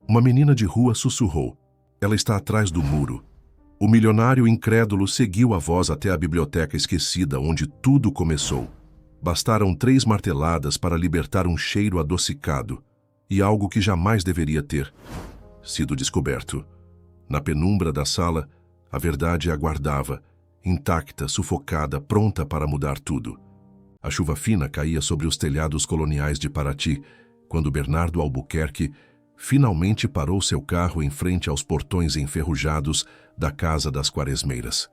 Uma menina de rua sussurrou. Ela está atrás do muro. O milionário incrédulo seguiu a voz até a biblioteca esquecida, onde tudo começou. Bastaram 3 marteladas para libertar um cheiro adocicado e algo que jamais deveria ter sido descoberto. Na penumbra da sala, a verdade aguardava, intacta, sufocada, pronta para mudar tudo. A chuva fina caía sobre os telhados coloniais de Paraty, quando Bernardo Albuquerque finalmente parou seu carro em frente aos portões enferrujados da Casa das Quaresmeiras.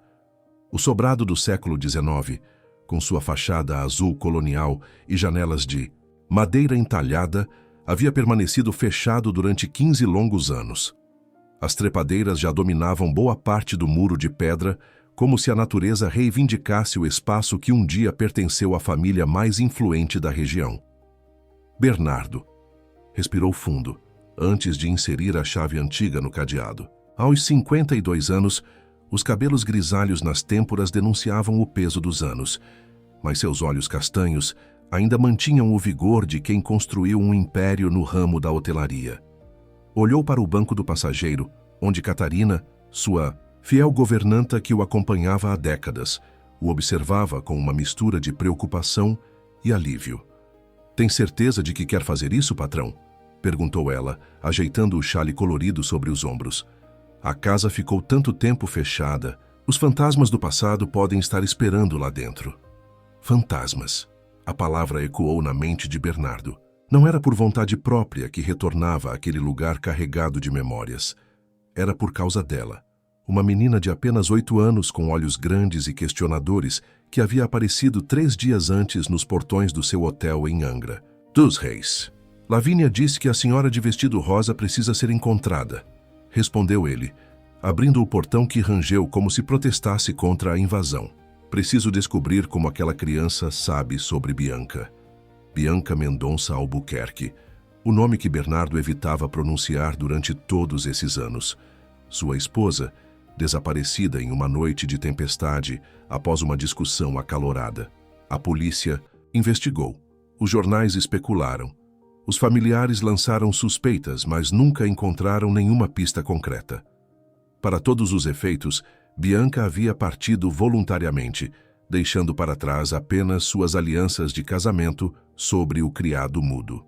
O sobrado do século XIX, com sua fachada azul colonial e janelas de madeira entalhada, havia permanecido fechado durante 15 longos anos. As trepadeiras já dominavam boa parte do muro de pedra, como se a natureza reivindicasse o espaço que um dia pertenceu à família mais influente da região. Bernardo respirou fundo, antes de inserir a chave antiga no cadeado. Aos 52 anos, os cabelos grisalhos nas têmporas denunciavam o peso dos anos, mas seus olhos castanhos ainda mantinham o vigor de quem construiu um império no ramo da hotelaria. Olhou para o banco do passageiro, onde Catarina, sua fiel governanta que o acompanhava há décadas, o observava com uma mistura de preocupação e alívio. "Tem certeza de que quer fazer isso, patrão?" perguntou ela, ajeitando o xale colorido sobre os ombros. "A casa ficou tanto tempo fechada. Os fantasmas do passado podem estar esperando lá dentro." Fantasmas. A palavra ecoou na mente de Bernardo. Não era por vontade própria que retornava àquele lugar carregado de memórias. Era por causa dela. Uma menina de apenas 8 anos com olhos grandes e questionadores que havia aparecido 3 dias antes nos portões do seu hotel em Angra dos Reis. "Lavínia disse que a senhora de vestido rosa precisa ser encontrada", respondeu ele, abrindo o portão que rangeu como se protestasse contra a invasão. "Preciso descobrir como aquela criança sabe sobre Bianca." Bianca Mendonça Albuquerque, o nome que Bernardo evitava pronunciar durante todos esses anos. Sua esposa, desaparecida em uma noite de tempestade após uma discussão acalorada. A polícia investigou. Os jornais especularam. Os familiares lançaram suspeitas, mas nunca encontraram nenhuma pista concreta. Para todos os efeitos, Bianca havia partido voluntariamente, deixando para trás apenas suas alianças de casamento sobre o criado mudo.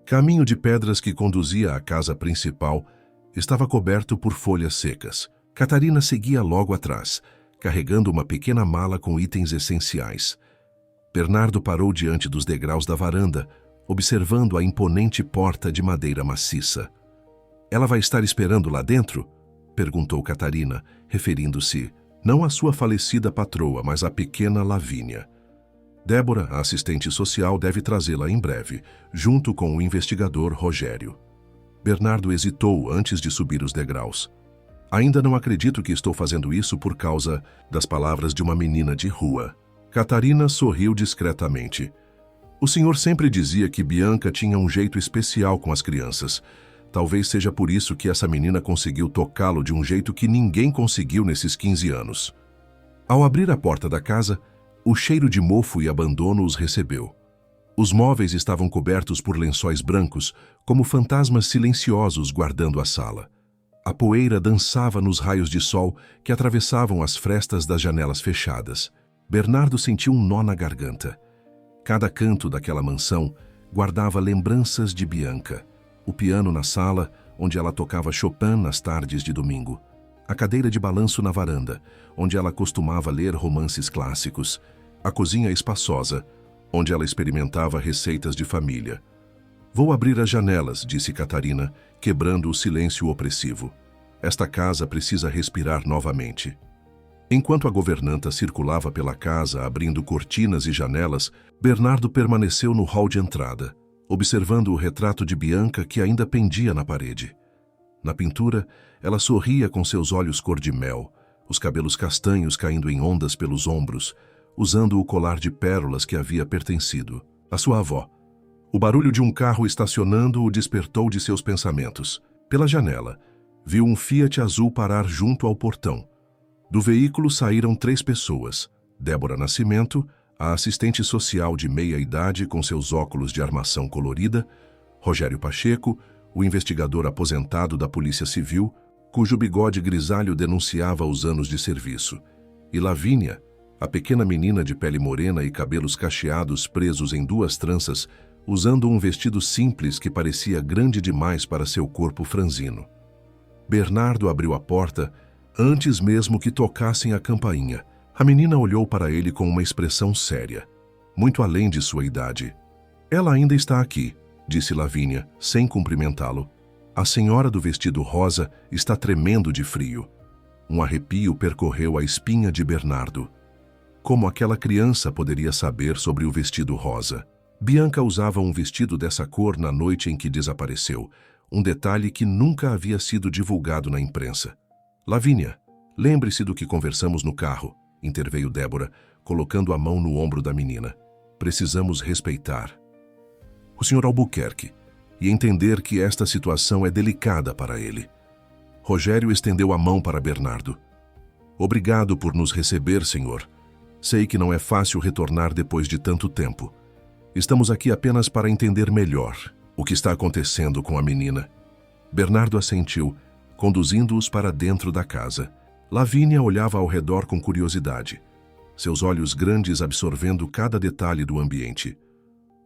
Caminho de pedras que conduzia à casa principal estava coberto por folhas secas. Catarina seguia logo atrás, carregando uma pequena mala com itens essenciais. Bernardo parou diante dos degraus da varanda, observando a imponente porta de madeira maciça. "Ela vai estar esperando lá dentro?" perguntou Catarina, referindo-se não à sua falecida patroa, mas à pequena Lavínia. "Débora, a assistente social, deve trazê-la em breve, junto com o investigador Rogério." Bernardo hesitou antes de subir os degraus. "Ainda não acredito que estou fazendo isso por causa das palavras de uma menina de rua." Catarina sorriu discretamente. "O senhor sempre dizia que Bianca tinha um jeito especial com as crianças. Talvez seja por isso que essa menina conseguiu tocá-lo de um jeito que ninguém conseguiu nesses 15 anos." Ao abrir a porta da casa, o cheiro de mofo e abandono os recebeu. Os móveis estavam cobertos por lençóis brancos, como fantasmas silenciosos guardando a sala. A poeira dançava nos raios de sol que atravessavam as frestas das janelas fechadas. Bernardo sentiu um nó na garganta. Cada canto daquela mansão guardava lembranças de Bianca. O piano na sala, onde ela tocava Chopin nas tardes de domingo. A cadeira de balanço na varanda, onde ela costumava ler romances clássicos. A cozinha espaçosa, onde ela experimentava receitas de família. "Vou abrir as janelas", disse Catarina, quebrando o silêncio opressivo. "Esta casa precisa respirar novamente." Enquanto a governanta circulava pela casa, abrindo cortinas e janelas, Bernardo permaneceu no hall de entrada, observando o retrato de Bianca que ainda pendia na parede. Na pintura, ela sorria com seus olhos cor-de-mel, os cabelos castanhos caindo em ondas pelos ombros, usando o colar de pérolas que havia pertencido à sua avó. O barulho de um carro estacionando o despertou de seus pensamentos. Pela janela, viu um Fiat azul parar junto ao portão. Do veículo saíram 3 pessoas: Débora Nascimento, a assistente social de meia-idade com seus óculos de armação colorida, Rogério Pacheco, o investigador aposentado da Polícia Civil, cujo bigode grisalho denunciava os anos de serviço, e Lavínia, a pequena menina de pele morena e cabelos cacheados presos em 2 tranças, usando um vestido simples que parecia grande demais para seu corpo franzino. Bernardo abriu a porta antes mesmo que tocassem a campainha. A menina olhou para ele com uma expressão séria, muito além de sua idade. Ela ainda está aqui, disse Lavínia, sem cumprimentá-lo. A senhora do vestido rosa está tremendo de frio. Um arrepio percorreu a espinha de Bernardo. Como aquela criança poderia saber sobre o vestido rosa? Bianca usava um vestido dessa cor na noite em que desapareceu, um detalhe que nunca havia sido divulgado na imprensa. Lavínia, lembre-se do que conversamos no carro, interveio Débora, colocando a mão no ombro da menina. Precisamos respeitar o Sr. Albuquerque e entender que esta situação é delicada para ele. Rogério estendeu a mão para Bernardo. Obrigado por nos receber, senhor. Sei que não é fácil retornar depois de tanto tempo. Estamos aqui apenas para entender melhor o que está acontecendo com a menina. Bernardo assentiu, conduzindo-os para dentro da casa. Lavínia olhava ao redor com curiosidade, seus olhos grandes absorvendo cada detalhe do ambiente.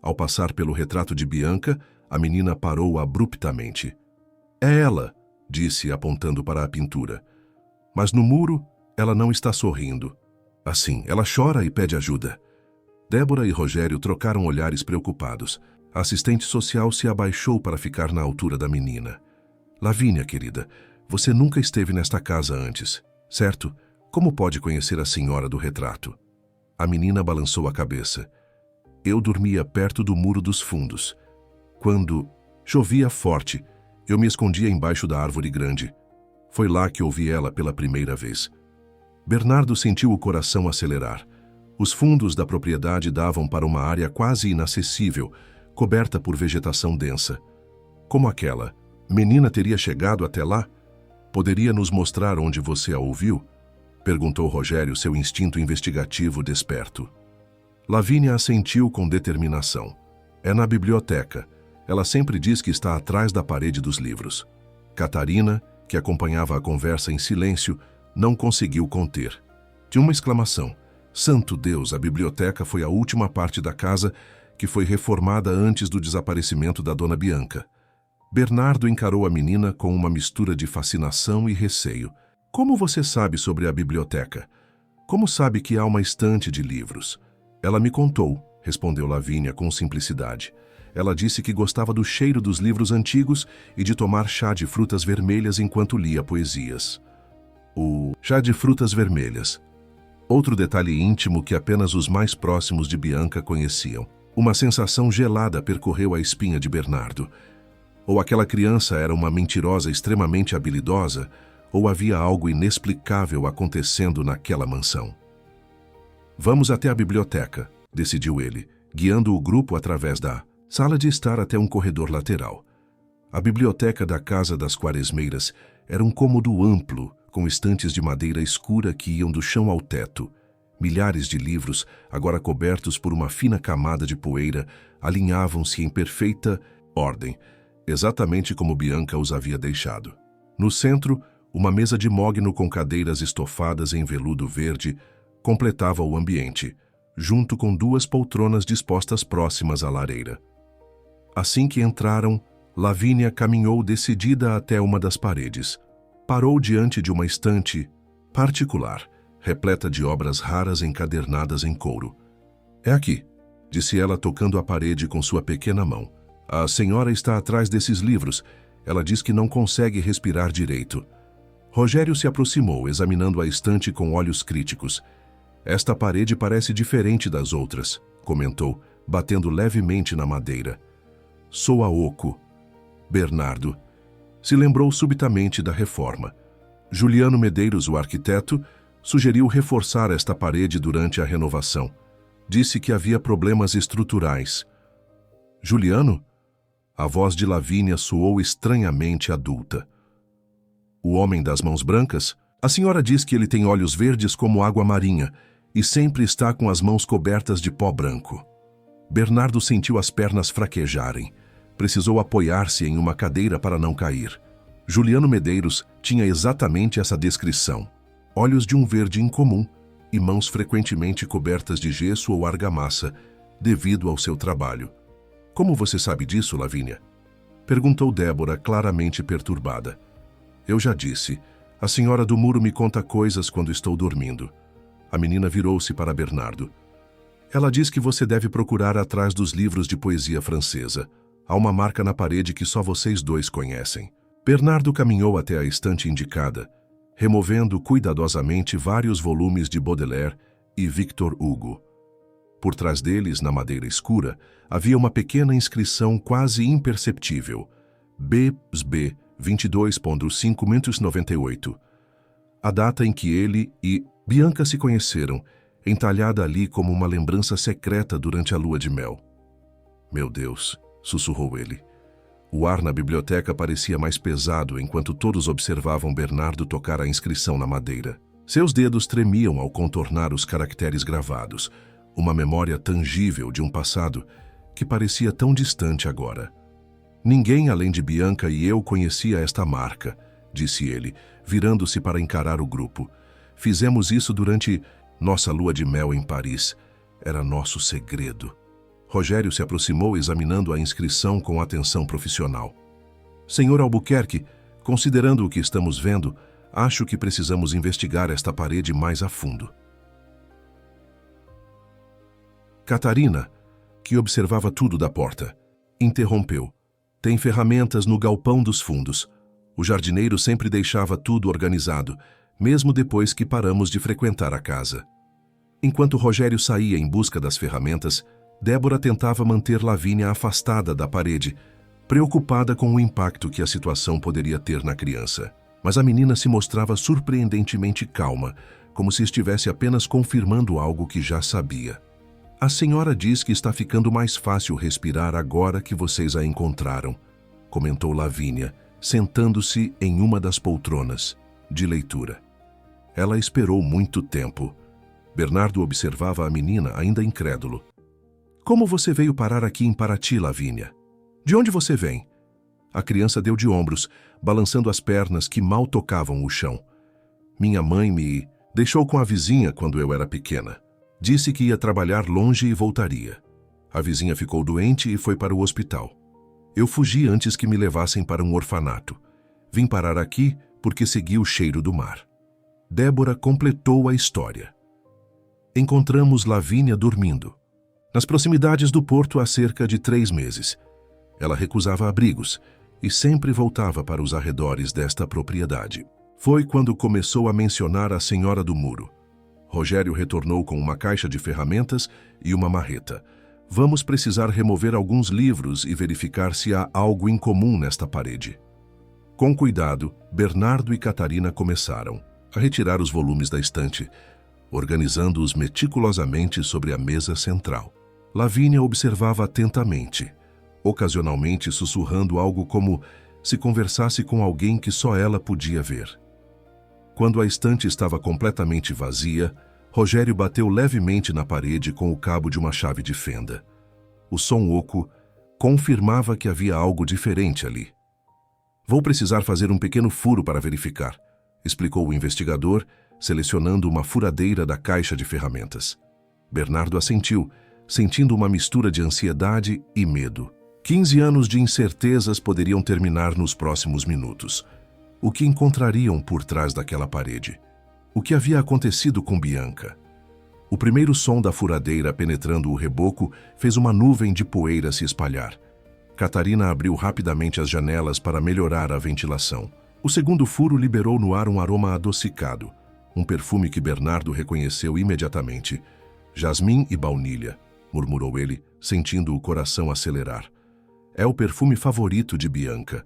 Ao passar pelo retrato de Bianca, a menina parou abruptamente. É ela, disse, apontando para a pintura. Mas no muro, ela não está sorrindo. Assim, ela chora e pede ajuda. Débora e Rogério trocaram olhares preocupados. A assistente social se abaixou para ficar na altura da menina. Lavínia, querida, você nunca esteve nesta casa antes, certo? Como pode conhecer a senhora do retrato? A menina balançou a cabeça. Eu dormia perto do muro dos fundos. Quando chovia forte, eu me escondia embaixo da árvore grande. Foi lá que ouvi ela pela primeira vez. Bernardo sentiu o coração acelerar. Os fundos da propriedade davam para uma área quase inacessível, coberta por vegetação densa. Como aquela menina teria chegado até lá? Poderia nos mostrar onde você a ouviu? Perguntou Rogério, seu instinto investigativo desperto. Lavínia assentiu com determinação. É na biblioteca. Ela sempre diz que está atrás da parede dos livros. Catarina, que acompanhava a conversa em silêncio, não conseguiu conter. De uma exclamação. Santo Deus, a biblioteca foi a última parte da casa que foi reformada antes do desaparecimento da dona Bianca. Bernardo encarou a menina com uma mistura de fascinação e receio. Como você sabe sobre a biblioteca? Como sabe que há uma estante de livros? Ela me contou, respondeu Lavínia com simplicidade. Ela disse que gostava do cheiro dos livros antigos e de tomar chá de frutas vermelhas enquanto lia poesias. O chá de frutas vermelhas. Outro detalhe íntimo que apenas os mais próximos de Bianca conheciam. Uma sensação gelada percorreu a espinha de Bernardo. Ou aquela criança era uma mentirosa extremamente habilidosa, ou havia algo inexplicável acontecendo naquela mansão. Vamos até a biblioteca, decidiu ele, guiando o grupo através da sala de estar até um corredor lateral. A biblioteca da Casa das Quaresmeiras era um cômodo amplo, com estantes de madeira escura que iam do chão ao teto. Milhares de livros, agora cobertos por uma fina camada de poeira, alinhavam-se em perfeita ordem, exatamente como Bianca os havia deixado. No centro, uma mesa de mogno com cadeiras estofadas em veludo verde completava o ambiente, junto com 2 poltronas dispostas próximas à lareira. Assim que entraram, Lavínia caminhou decidida até uma das paredes. Parou diante de uma estante particular, repleta de obras raras encadernadas em couro. É aqui, disse ela tocando a parede com sua pequena mão. A senhora está atrás desses livros. Ela diz que não consegue respirar direito. Rogério se aproximou, examinando a estante com olhos críticos. Esta parede parece diferente das outras, comentou, batendo levemente na madeira. Soa oco. Bernardo se lembrou subitamente da reforma. Juliano Medeiros, o arquiteto, sugeriu reforçar esta parede durante a renovação. Disse que havia problemas estruturais. Juliano? A voz de Lavínia soou estranhamente adulta. O homem das mãos brancas? A senhora diz que ele tem olhos verdes como água marinha e sempre está com as mãos cobertas de pó branco. Bernardo sentiu as pernas fraquejarem. Precisou apoiar-se em uma cadeira para não cair. Juliano Medeiros tinha exatamente essa descrição. Olhos de um verde incomum e mãos frequentemente cobertas de gesso ou argamassa, devido ao seu trabalho. Como você sabe disso, Lavínia? Perguntou Débora, claramente perturbada. Eu já disse. A senhora do muro me conta coisas quando estou dormindo. A menina virou-se para Bernardo. Ela diz que você deve procurar atrás dos livros de poesia francesa. Há uma marca na parede que só vocês dois conhecem. Bernardo caminhou até a estante indicada, removendo cuidadosamente vários volumes de Baudelaire e Victor Hugo. Por trás deles, na madeira escura, havia uma pequena inscrição quase imperceptível. BSB 22.598. A data em que ele e Bianca se conheceram, entalhada ali como uma lembrança secreta durante a lua de mel. Meu Deus, sussurrou ele. O ar na biblioteca parecia mais pesado enquanto todos observavam Bernardo tocar a inscrição na madeira. Seus dedos tremiam ao contornar os caracteres gravados, uma memória tangível de um passado que parecia tão distante agora. Ninguém além de Bianca e eu conhecia esta marca, disse ele, virando-se para encarar o grupo. Fizemos isso durante nossa lua de mel em Paris. Era nosso segredo. Rogério se aproximou examinando a inscrição com atenção profissional. Senhor Albuquerque, considerando o que estamos vendo, acho que precisamos investigar esta parede mais a fundo. Catarina, que observava tudo da porta, interrompeu. Tem ferramentas no galpão dos fundos. O jardineiro sempre deixava tudo organizado, mesmo depois que paramos de frequentar a casa. Enquanto Rogério saía em busca das ferramentas, Débora tentava manter Lavínia afastada da parede, preocupada com o impacto que a situação poderia ter na criança. Mas a menina se mostrava surpreendentemente calma, como se estivesse apenas confirmando algo que já sabia. A senhora diz que está ficando mais fácil respirar agora que vocês a encontraram, comentou Lavínia, sentando-se em uma das poltronas de leitura. Ela esperou muito tempo. Bernardo observava a menina ainda incrédulo. Como você veio parar aqui em Paraty, Lavínia? De onde você vem? A criança deu de ombros, balançando as pernas que mal tocavam o chão. Minha mãe me deixou com a vizinha quando eu era pequena. Disse que ia trabalhar longe e voltaria. A vizinha ficou doente e foi para o hospital. Eu fugi antes que me levassem para um orfanato. Vim parar aqui porque segui o cheiro do mar. Débora completou a história. Encontramos Lavínia dormindo, nas proximidades do porto há cerca de 3 meses. Ela recusava abrigos e sempre voltava para os arredores desta propriedade. Foi quando começou a mencionar a Senhora do Muro. Rogério retornou com uma caixa de ferramentas e uma marreta. Vamos precisar remover alguns livros e verificar se há algo incomum nesta parede. Com cuidado, Bernardo e Catarina começaram a retirar os volumes da estante, organizando-os meticulosamente sobre a mesa central. Lavínia observava atentamente, ocasionalmente sussurrando algo como se conversasse com alguém que só ela podia ver. Quando a estante estava completamente vazia, Rogério bateu levemente na parede com o cabo de uma chave de fenda. O som oco confirmava que havia algo diferente ali. Vou precisar fazer um pequeno furo para verificar, explicou o investigador, selecionando uma furadeira da caixa de ferramentas. Bernardo assentiu, sentindo uma mistura de ansiedade e medo. 15 anos de incertezas poderiam terminar nos próximos minutos. O que encontrariam por trás daquela parede? O que havia acontecido com Bianca? O primeiro som da furadeira penetrando o reboco fez uma nuvem de poeira se espalhar. Catarina abriu rapidamente as janelas para melhorar a ventilação. O segundo furo liberou no ar um aroma adocicado, um perfume que Bernardo reconheceu imediatamente. Jasmim e baunilha, murmurou ele, sentindo o coração acelerar. É o perfume favorito de Bianca.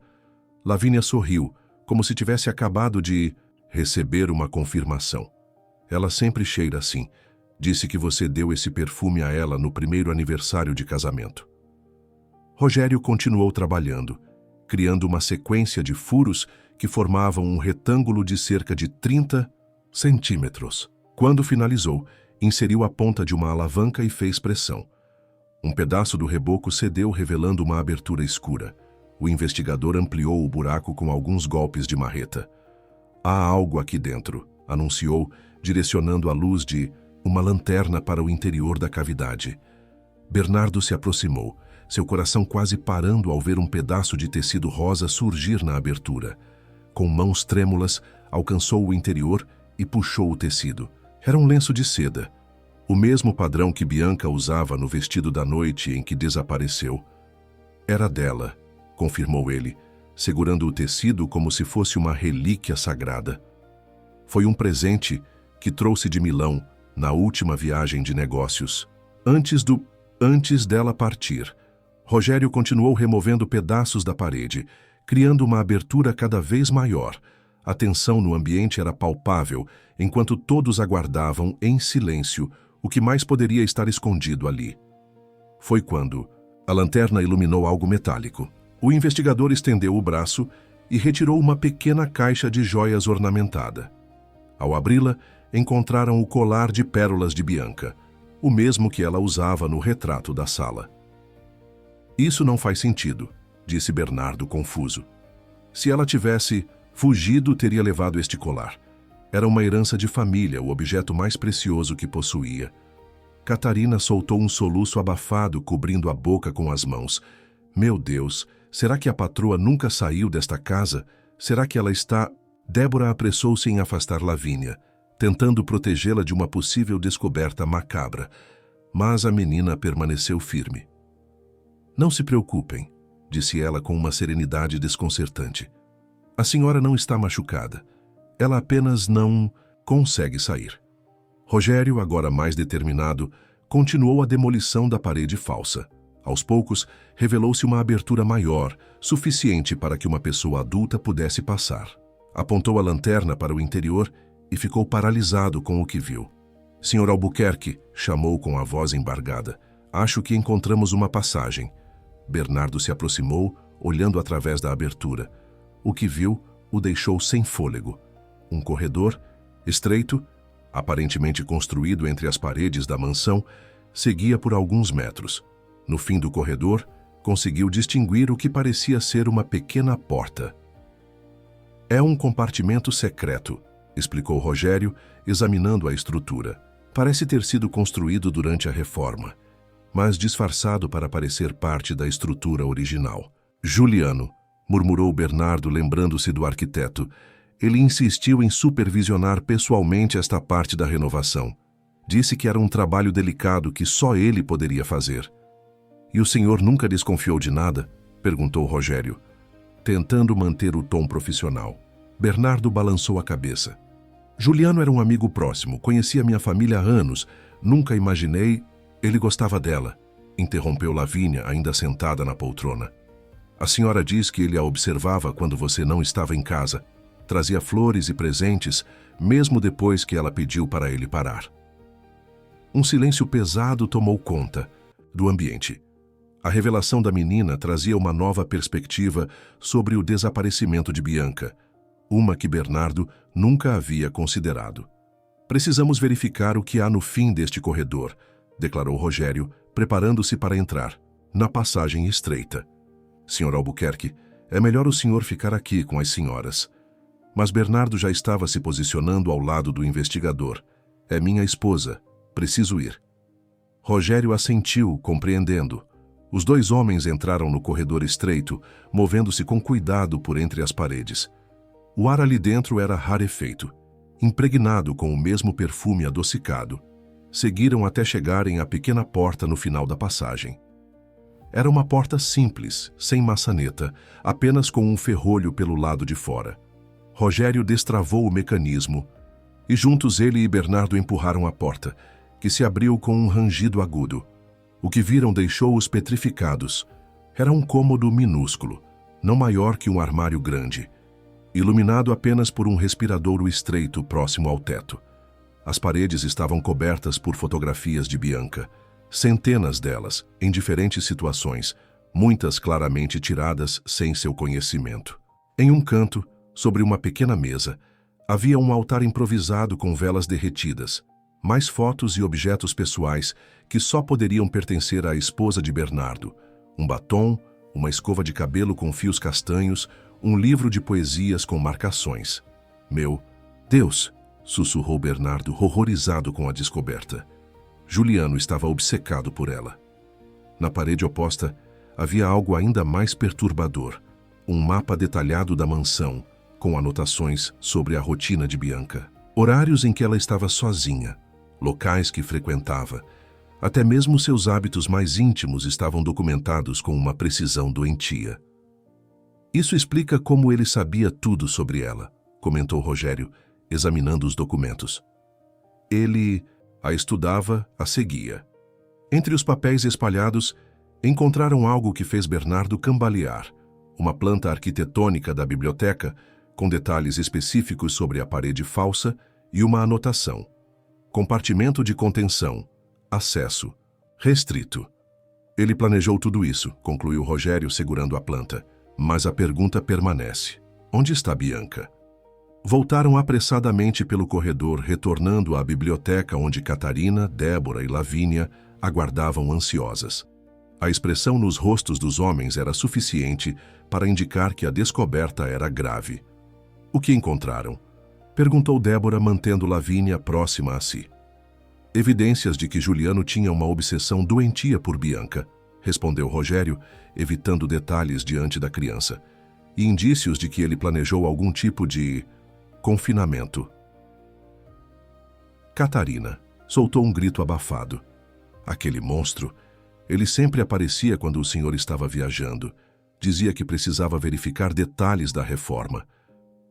Lavínia sorriu, como se tivesse acabado de receber uma confirmação. Ela sempre cheira assim. Disse que você deu esse perfume a ela no primeiro aniversário de casamento. Rogério continuou trabalhando, criando uma sequência de furos que formavam um retângulo de cerca de 30 centímetros. Quando finalizou, inseriu a ponta de uma alavanca e fez pressão. Um pedaço do reboco cedeu, revelando uma abertura escura. O investigador ampliou o buraco com alguns golpes de marreta. Há algo aqui dentro, anunciou, direcionando a luz de uma lanterna para o interior da cavidade. Bernardo se aproximou, seu coração quase parando ao ver um pedaço de tecido rosa surgir na abertura. Com mãos trêmulas, alcançou o interior e puxou o tecido. Era um lenço de seda, o mesmo padrão que Bianca usava no vestido da noite em que desapareceu. Era dela, confirmou ele, segurando o tecido como se fosse uma relíquia sagrada. Foi um presente que trouxe de Milão na última viagem de negócios. Antes dela partir, Rogério continuou removendo pedaços da parede, criando uma abertura cada vez maior. A tensão no ambiente era palpável, enquanto todos aguardavam, em silêncio, o que mais poderia estar escondido ali. Foi quando a lanterna iluminou algo metálico. O investigador estendeu o braço e retirou uma pequena caixa de joias ornamentada. Ao abri-la, encontraram o colar de pérolas de Bianca, o mesmo que ela usava no retrato da sala. Isso não faz sentido, disse Bernardo confuso. Se ela tivesse fugido, teria levado este colar. Era uma herança de família, o objeto mais precioso que possuía. Catarina soltou um soluço abafado, cobrindo a boca com as mãos. Meu Deus, será que a patroa nunca saiu desta casa? Será que ela está... Débora apressou-se em afastar Lavínia, tentando protegê-la de uma possível descoberta macabra. Mas a menina permaneceu firme. Não se preocupem, disse ela com uma serenidade desconcertante. A senhora não está machucada. Ela apenas não consegue sair. Rogério, agora mais determinado, continuou a demolição da parede falsa. Aos poucos, revelou-se uma abertura maior, suficiente para que uma pessoa adulta pudesse passar. Apontou a lanterna para o interior e ficou paralisado com o que viu. Sr. Albuquerque, chamou com a voz embargada. Acho que encontramos uma passagem. Bernardo se aproximou, olhando através da abertura. O que viu o deixou sem fôlego. Um corredor, estreito, aparentemente construído entre as paredes da mansão, seguia por alguns metros. No fim do corredor, conseguiu distinguir o que parecia ser uma pequena porta. É um compartimento secreto, explicou Rogério, examinando a estrutura. Parece ter sido construído durante a reforma, mas disfarçado para parecer parte da estrutura original. Juliano, murmurou Bernardo, lembrando-se do arquiteto. Ele insistiu em supervisionar pessoalmente esta parte da renovação. Disse que era um trabalho delicado que só ele poderia fazer. E o senhor nunca desconfiou de nada? Perguntou Rogério, tentando manter o tom profissional. Bernardo balançou a cabeça. Juliano era um amigo próximo, conhecia minha família há anos. Nunca imaginei... Ele gostava dela, interrompeu Lavínia, ainda sentada na poltrona. A senhora diz que ele a observava quando você não estava em casa. Trazia flores e presentes, mesmo depois que ela pediu para ele parar. Um silêncio pesado tomou conta do ambiente. A revelação da menina trazia uma nova perspectiva sobre o desaparecimento de Bianca, uma que Bernardo nunca havia considerado. Precisamos verificar o que há no fim deste corredor, declarou Rogério, preparando-se para entrar, na passagem estreita. Sr. Albuquerque, é melhor o senhor ficar aqui com as senhoras. Mas Bernardo já estava se posicionando ao lado do investigador. É minha esposa, preciso ir. Rogério assentiu, compreendendo. Os dois homens entraram no corredor estreito, movendo-se com cuidado por entre as paredes. O ar ali dentro era rarefeito, impregnado com o mesmo perfume adocicado. Seguiram até chegarem à pequena porta no final da passagem. Era uma porta simples, sem maçaneta, apenas com um ferrolho pelo lado de fora. Rogério destravou o mecanismo e juntos ele e Bernardo empurraram a porta, que se abriu com um rangido agudo. O que viram deixou-os petrificados. Era um cômodo minúsculo, não maior que um armário grande, iluminado apenas por um respiradouro estreito próximo ao teto. As paredes estavam cobertas por fotografias de Bianca, centenas delas, em diferentes situações, muitas claramente tiradas sem seu conhecimento. Em um canto, sobre uma pequena mesa, havia um altar improvisado com velas derretidas. mais fotos e objetos pessoais que só poderiam pertencer à esposa de Bernardo. Um batom, uma escova de cabelo com fios castanhos, um livro de poesias com marcações. Meu Deus! Sussurrou Bernardo, horrorizado com a descoberta. Juliano estava obcecado por ela. Na parede oposta, havia algo ainda mais perturbador. Um mapa detalhado da mansão, com anotações sobre a rotina de Bianca. Horários em que ela estava sozinha, locais que frequentava. Até mesmo seus hábitos mais íntimos estavam documentados com uma precisão doentia. Isso explica como ele sabia tudo sobre ela, comentou Rogério, examinando os documentos. Ele a estudava, a seguia. Entre os papéis espalhados, encontraram algo que fez Bernardo cambalear. Uma planta arquitetônica da biblioteca, com detalhes específicos sobre a parede falsa e uma anotação. Compartimento de contenção. Acesso. Restrito. Ele planejou tudo isso, concluiu Rogério segurando a planta. Mas a pergunta permanece. Onde está Bianca? Voltaram apressadamente pelo corredor, retornando à biblioteca onde Catarina, Débora e Lavínia aguardavam ansiosas. A expressão nos rostos dos homens era suficiente para indicar que a descoberta era grave. O que encontraram? Perguntou Débora, mantendo Lavínia próxima a si. Evidências de que Juliano tinha uma obsessão doentia por Bianca, respondeu Rogério, evitando detalhes diante da criança, e indícios de que ele planejou algum tipo de confinamento. Catarina soltou um grito abafado. Aquele monstro, ele sempre aparecia quando o senhor estava viajando. Dizia que precisava verificar detalhes da reforma.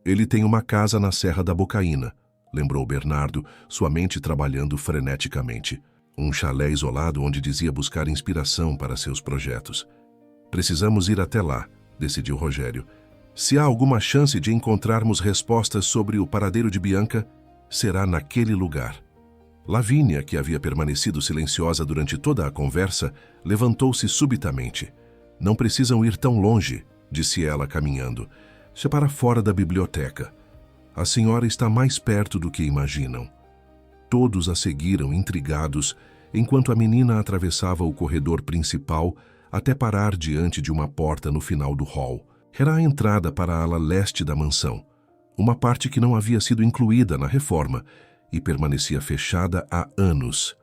Ele tem uma casa na Serra da Bocaína, lembrou Bernardo, sua mente trabalhando freneticamente. Um chalé isolado onde dizia buscar inspiração para seus projetos. Precisamos ir até lá, decidiu Rogério. Se há alguma chance de encontrarmos respostas sobre o paradeiro de Bianca, será naquele lugar. Lavínia, que havia permanecido silenciosa durante toda a conversa, levantou-se subitamente. Não precisam ir tão longe, disse ela caminhando. Se para fora da biblioteca. A senhora está mais perto do que imaginam. Todos a seguiram, intrigados, enquanto a menina atravessava o corredor principal até parar diante de uma porta no final do hall. Era a entrada para a ala leste da mansão, uma parte que não havia sido incluída na reforma e permanecia fechada há anos.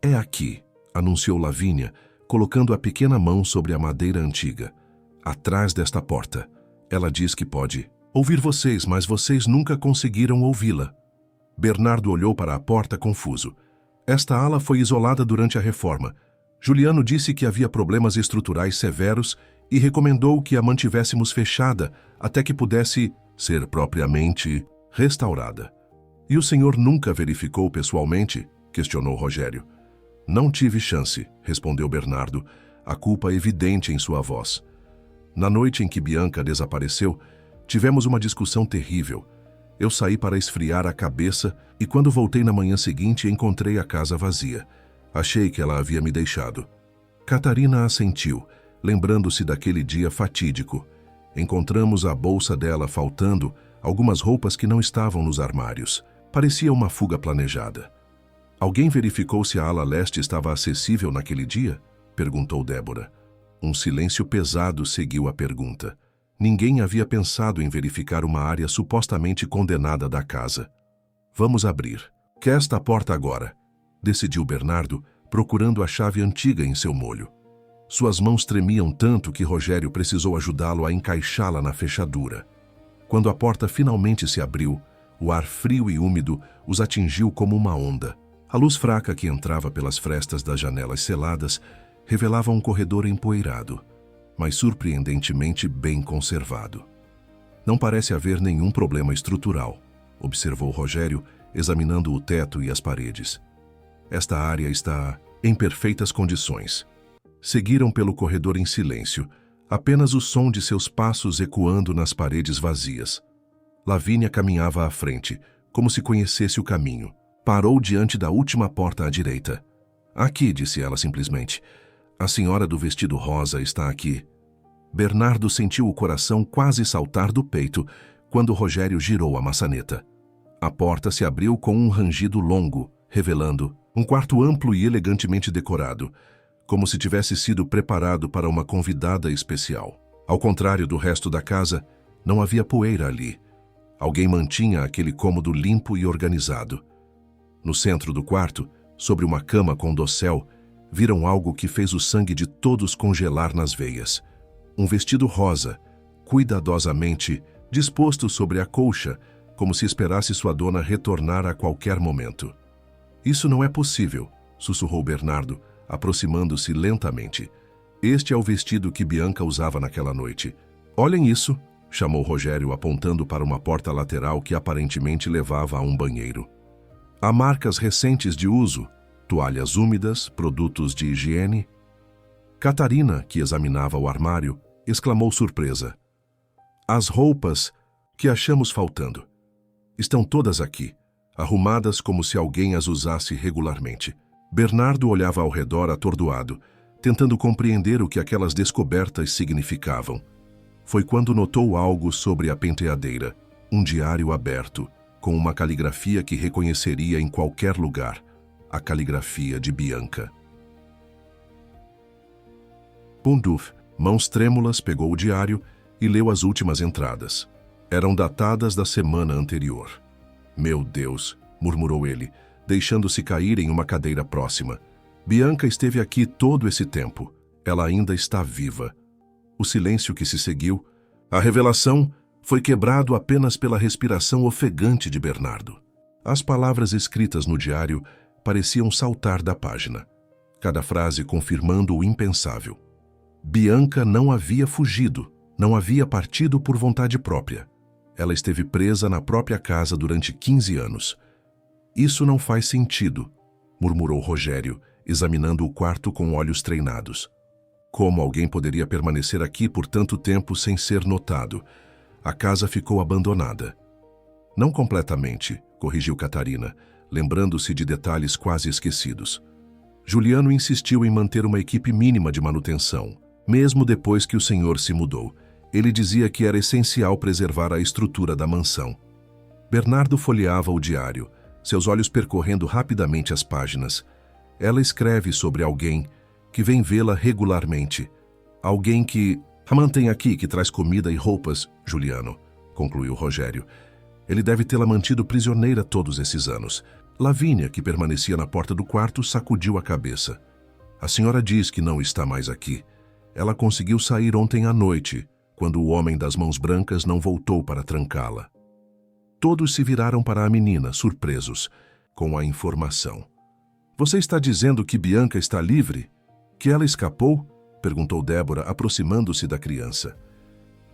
É aqui, anunciou Lavínia, colocando a pequena mão sobre a madeira antiga. Atrás desta porta. Ela diz que pode ouvir vocês, mas vocês nunca conseguiram ouvi-la. Bernardo olhou para a porta confuso. Esta ala foi isolada durante a reforma. Juliano disse que havia problemas estruturais severos e recomendou que a mantivéssemos fechada até que pudesse ser propriamente restaurada. E o senhor nunca verificou pessoalmente? Questionou Rogério. Não tive chance, respondeu Bernardo, a culpa evidente em sua voz. Na noite em que Bianca desapareceu, tivemos uma discussão terrível. Eu saí para esfriar a cabeça e quando voltei na manhã seguinte encontrei a casa vazia. Achei que ela havia me deixado. Catarina assentiu, lembrando-se daquele dia fatídico. Encontramos a bolsa dela faltando algumas roupas que não estavam nos armários. Parecia uma fuga planejada. Alguém verificou se a ala leste estava acessível naquele dia? Perguntou Débora. Um silêncio pesado seguiu a pergunta. Ninguém havia pensado em verificar uma área supostamente condenada da casa. Vamos abrir. Que esta porta agora, decidiu Bernardo, procurando a chave antiga em seu molho. Suas mãos tremiam tanto que Rogério precisou ajudá-lo a encaixá-la na fechadura. Quando a porta finalmente se abriu, o ar frio e úmido os atingiu como uma onda. A luz fraca que entrava pelas frestas das janelas seladas revelava um corredor empoeirado, mas surpreendentemente bem conservado. Não parece haver nenhum problema estrutural, observou Rogério, examinando o teto e as paredes. Esta área está em perfeitas condições. Seguiram pelo corredor em silêncio, apenas o som de seus passos ecoando nas paredes vazias. Lavínia caminhava à frente, como se conhecesse o caminho. Parou diante da última porta à direita. Aqui, disse ela simplesmente. A senhora do vestido rosa está aqui. Bernardo sentiu o coração quase saltar do peito quando Rogério girou a maçaneta. A porta se abriu com um rangido longo revelando um quarto amplo e elegantemente decorado, como se tivesse sido preparado para uma convidada especial. Ao contrário do resto da casa, não havia poeira ali. Alguém mantinha aquele cômodo limpo e organizado. No centro do quarto, sobre uma cama com dossel, viram algo que fez o sangue de todos congelar nas veias. Um vestido rosa, cuidadosamente disposto sobre a colcha, como se esperasse sua dona retornar a qualquer momento. Isso não é possível, sussurrou Bernardo, aproximando-se lentamente. Este é o vestido que Bianca usava naquela noite. Olhem isso, chamou Rogério, apontando para uma porta lateral que aparentemente levava a um banheiro. Há marcas recentes de uso, toalhas úmidas, produtos de higiene. Catarina, que examinava o armário, exclamou surpresa. As roupas que achamos faltando. Estão todas aqui, arrumadas como se alguém as usasse regularmente. Bernardo olhava ao redor atordoado, tentando compreender o que aquelas descobertas significavam. Foi quando notou algo sobre a penteadeira, um diário aberto, com uma caligrafia que reconheceria em qualquer lugar, a caligrafia de Bianca. Punduf, mãos trêmulas, pegou o diário e leu as últimas entradas. Eram datadas da semana anterior. Meu Deus, murmurou ele, deixando-se cair em uma cadeira próxima. Bianca esteve aqui todo esse tempo. Ela ainda está viva. O silêncio que se seguiu, a revelação, foi quebrado apenas pela respiração ofegante de Bernardo. As palavras escritas no diário pareciam saltar da página, cada frase confirmando o impensável. Bianca não havia fugido, não havia partido por vontade própria. Ela esteve presa na própria casa durante 15 anos. Isso não faz sentido, murmurou Rogério, examinando o quarto com olhos treinados. Como alguém poderia permanecer aqui por tanto tempo sem ser notado? A casa ficou abandonada. Não completamente, corrigiu Catarina, lembrando-se de detalhes quase esquecidos. Juliano insistiu em manter uma equipe mínima de manutenção, mesmo depois que o senhor se mudou. Ele dizia que era essencial preservar a estrutura da mansão. Bernardo folheava o diário, seus olhos percorrendo rapidamente as páginas. Ela escreve sobre alguém que vem vê-la regularmente. Alguém que a mantém aqui, que traz comida e roupas, Juliano, concluiu Rogério. Ele deve tê-la mantido prisioneira todos esses anos. Lavínia, que permanecia na porta do quarto, sacudiu a cabeça. A senhora diz que não está mais aqui. Ela conseguiu sair ontem à noite, quando o homem das mãos brancas não voltou para trancá-la. Todos se viraram para a menina, surpresos, com a informação. Você está dizendo que Bianca está livre? Que ela escapou? Perguntou Débora, aproximando-se da criança.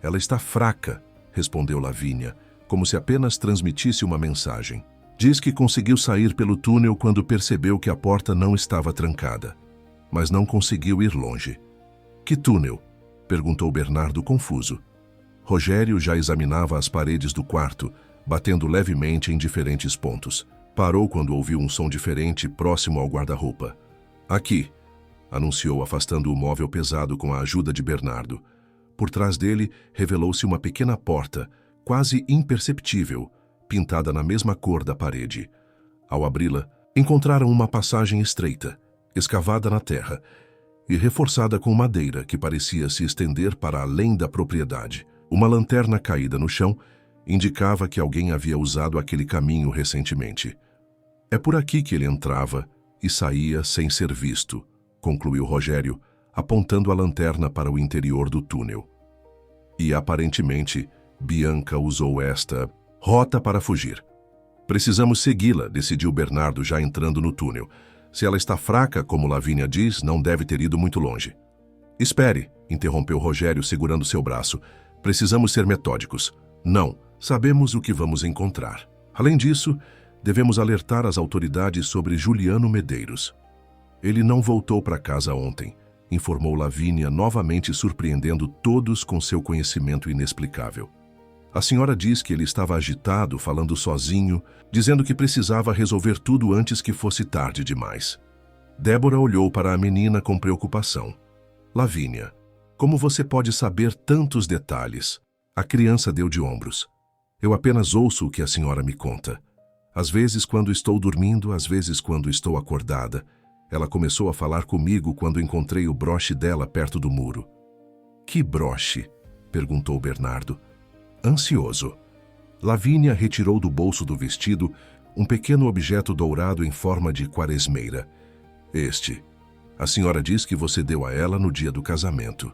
Ela está fraca, respondeu Lavínia, como se apenas transmitisse uma mensagem. Diz que conseguiu sair pelo túnel quando percebeu que a porta não estava trancada, mas não conseguiu ir longe. Que túnel? Perguntou Bernardo confuso. Rogério já examinava as paredes do quarto, batendo levemente em diferentes pontos. Parou quando ouviu um som diferente próximo ao guarda-roupa. Aqui, anunciou, afastando o móvel pesado com a ajuda de Bernardo. Por trás dele, revelou-se uma pequena porta, quase imperceptível, pintada na mesma cor da parede. Ao abri-la, encontraram uma passagem estreita, escavada na terra, e reforçada com madeira que parecia se estender para além da propriedade. Uma lanterna caída no chão indicava que alguém havia usado aquele caminho recentemente. É por aqui que ele entrava e saía sem ser visto, concluiu Rogério, apontando a lanterna para o interior do túnel. E, aparentemente, Bianca usou esta rota para fugir. Precisamos segui-la, decidiu Bernardo, já entrando no túnel. Se ela está fraca, como Lavínia diz, não deve ter ido muito longe. Espere, interrompeu Rogério, segurando seu braço. Precisamos ser metódicos. Não, sabemos o que vamos encontrar. Além disso, devemos alertar as autoridades sobre Juliano Medeiros. Ele não voltou para casa ontem, informou Lavínia, novamente surpreendendo todos com seu conhecimento inexplicável. A senhora diz que ele estava agitado, falando sozinho, dizendo que precisava resolver tudo antes que fosse tarde demais. Débora olhou para a menina com preocupação. Lavínia, como você pode saber tantos detalhes? A criança deu de ombros. Eu apenas ouço o que a senhora me conta. Às vezes quando estou dormindo, às vezes quando estou acordada. Ela começou a falar comigo quando encontrei o broche dela perto do muro. Que broche? Perguntou Bernardo, ansioso. Lavínia retirou do bolso do vestido um pequeno objeto dourado em forma de quaresmeira. Este. A senhora diz que você deu a ela no dia do casamento.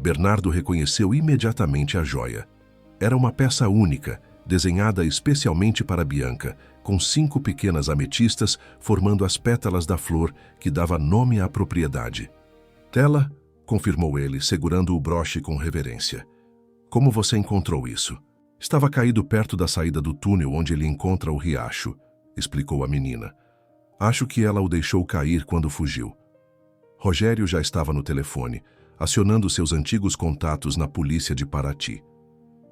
Bernardo reconheceu imediatamente a joia. Era uma peça única, desenhada especialmente para Bianca, com 5 pequenas ametistas formando as pétalas da flor que dava nome à propriedade. Tela, confirmou ele, segurando o broche com reverência. Como você encontrou isso? Estava caído perto da saída do túnel onde ele encontra o riacho, explicou a menina. Acho que ela o deixou cair quando fugiu. Rogério já estava no telefone, acionando seus antigos contatos na polícia de Paraty.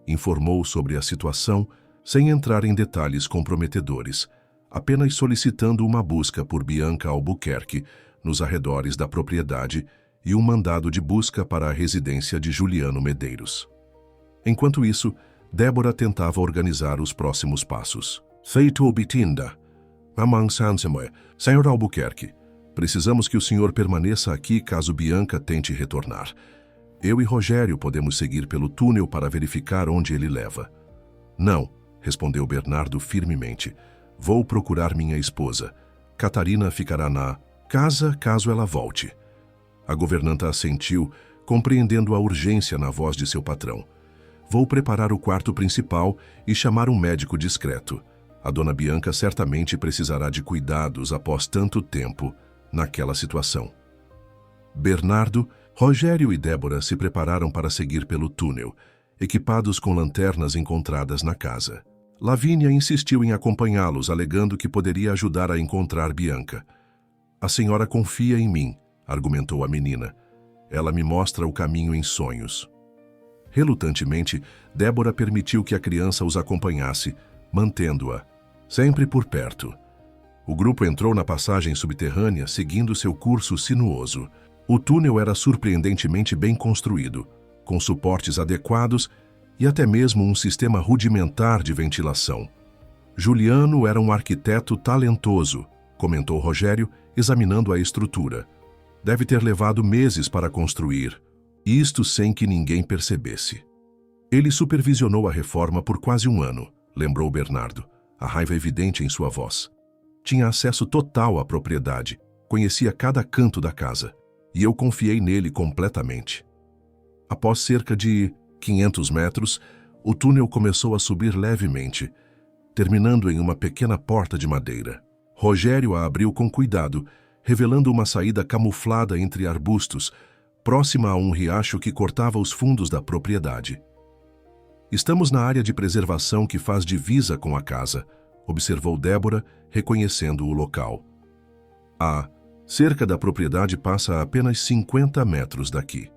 Informou sobre a situação sem entrar em detalhes comprometedores, apenas solicitando uma busca por Bianca Albuquerque nos arredores da propriedade e um mandado de busca para a residência de Juliano Medeiros. Enquanto isso, Débora tentava organizar os próximos passos. Feito Bitinda. Mamãe Sansemue, Senhor Albuquerque, precisamos que o senhor permaneça aqui caso Bianca tente retornar. Eu e Rogério podemos seguir pelo túnel para verificar onde ele leva. Não, respondeu Bernardo firmemente. Vou procurar minha esposa. Catarina ficará na casa caso ela volte. A governanta assentiu, compreendendo a urgência na voz de seu patrão. Vou preparar o quarto principal e chamar um médico discreto. A dona Bianca certamente precisará de cuidados após tanto tempo naquela situação. Bernardo, Rogério e Débora se prepararam para seguir pelo túnel, equipados com lanternas encontradas na casa. Lavínia insistiu em acompanhá-los, alegando que poderia ajudar a encontrar Bianca. A senhora confia em mim, argumentou a menina. Ela me mostra o caminho em sonhos. Relutantemente, Débora permitiu que a criança os acompanhasse, mantendo-a sempre por perto. O grupo entrou na passagem subterrânea, seguindo seu curso sinuoso. O túnel era surpreendentemente bem construído, com suportes adequados e até mesmo um sistema rudimentar de ventilação. Juliano era um arquiteto talentoso, comentou Rogério, examinando a estrutura. Deve ter levado meses para construir, isto sem que ninguém percebesse. Ele supervisionou a reforma por quase um ano, lembrou Bernardo, a raiva evidente em sua voz. Tinha acesso total à propriedade, conhecia cada canto da casa, e eu confiei nele completamente. Após cerca de 500 metros, o túnel começou a subir levemente, terminando em uma pequena porta de madeira. Rogério a abriu com cuidado, revelando uma saída camuflada entre arbustos, próxima a um riacho que cortava os fundos da propriedade. Estamos na área de preservação que faz divisa com a casa, observou Débora, reconhecendo o local. A cerca da propriedade passa a apenas 50 metros daqui.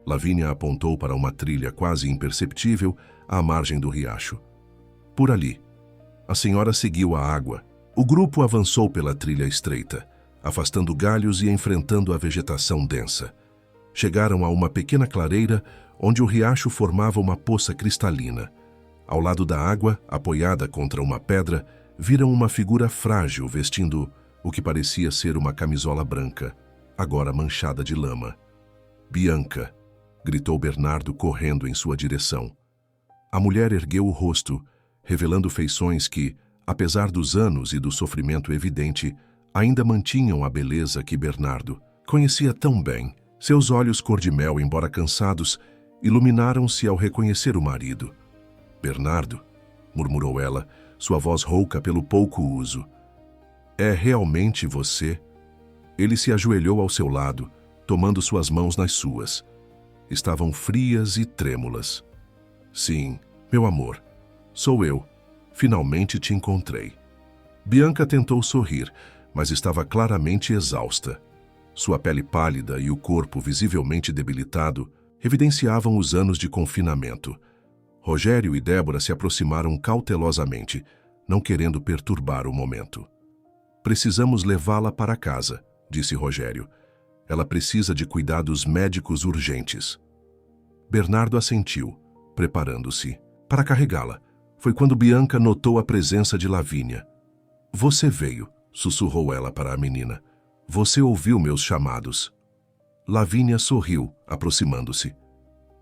Lavínia apontou para uma trilha quase imperceptível à margem do riacho. Por ali. A senhora seguiu a água. O grupo avançou pela trilha estreita, afastando galhos e enfrentando a vegetação densa. Chegaram a uma pequena clareira onde o riacho formava uma poça cristalina. Ao lado da água, apoiada contra uma pedra, viram uma figura frágil vestindo o que parecia ser uma camisola branca, agora manchada de lama. Bianca, gritou Bernardo correndo em sua direção. A mulher ergueu o rosto, revelando feições que, apesar dos anos e do sofrimento evidente, ainda mantinham a beleza que Bernardo conhecia tão bem. Seus olhos cor-de-mel, embora cansados, iluminaram-se ao reconhecer o marido. Bernardo, murmurou ela, sua voz rouca pelo pouco uso. É realmente você? Ele se ajoelhou ao seu lado, tomando suas mãos nas suas. Estavam frias e trêmulas. Sim, meu amor, sou eu. Finalmente te encontrei. Bianca tentou sorrir, mas estava claramente exausta. Sua pele pálida e o corpo visivelmente debilitado evidenciavam os anos de confinamento. Rogério e Débora se aproximaram cautelosamente, não querendo perturbar o momento. Precisamos levá-la para casa, disse Rogério. Ela precisa de cuidados médicos urgentes. Bernardo assentiu, preparando-se para carregá-la. Foi quando Bianca notou a presença de Lavínia. Você veio, sussurrou ela para a menina. Você ouviu meus chamados. Lavínia sorriu, aproximando-se.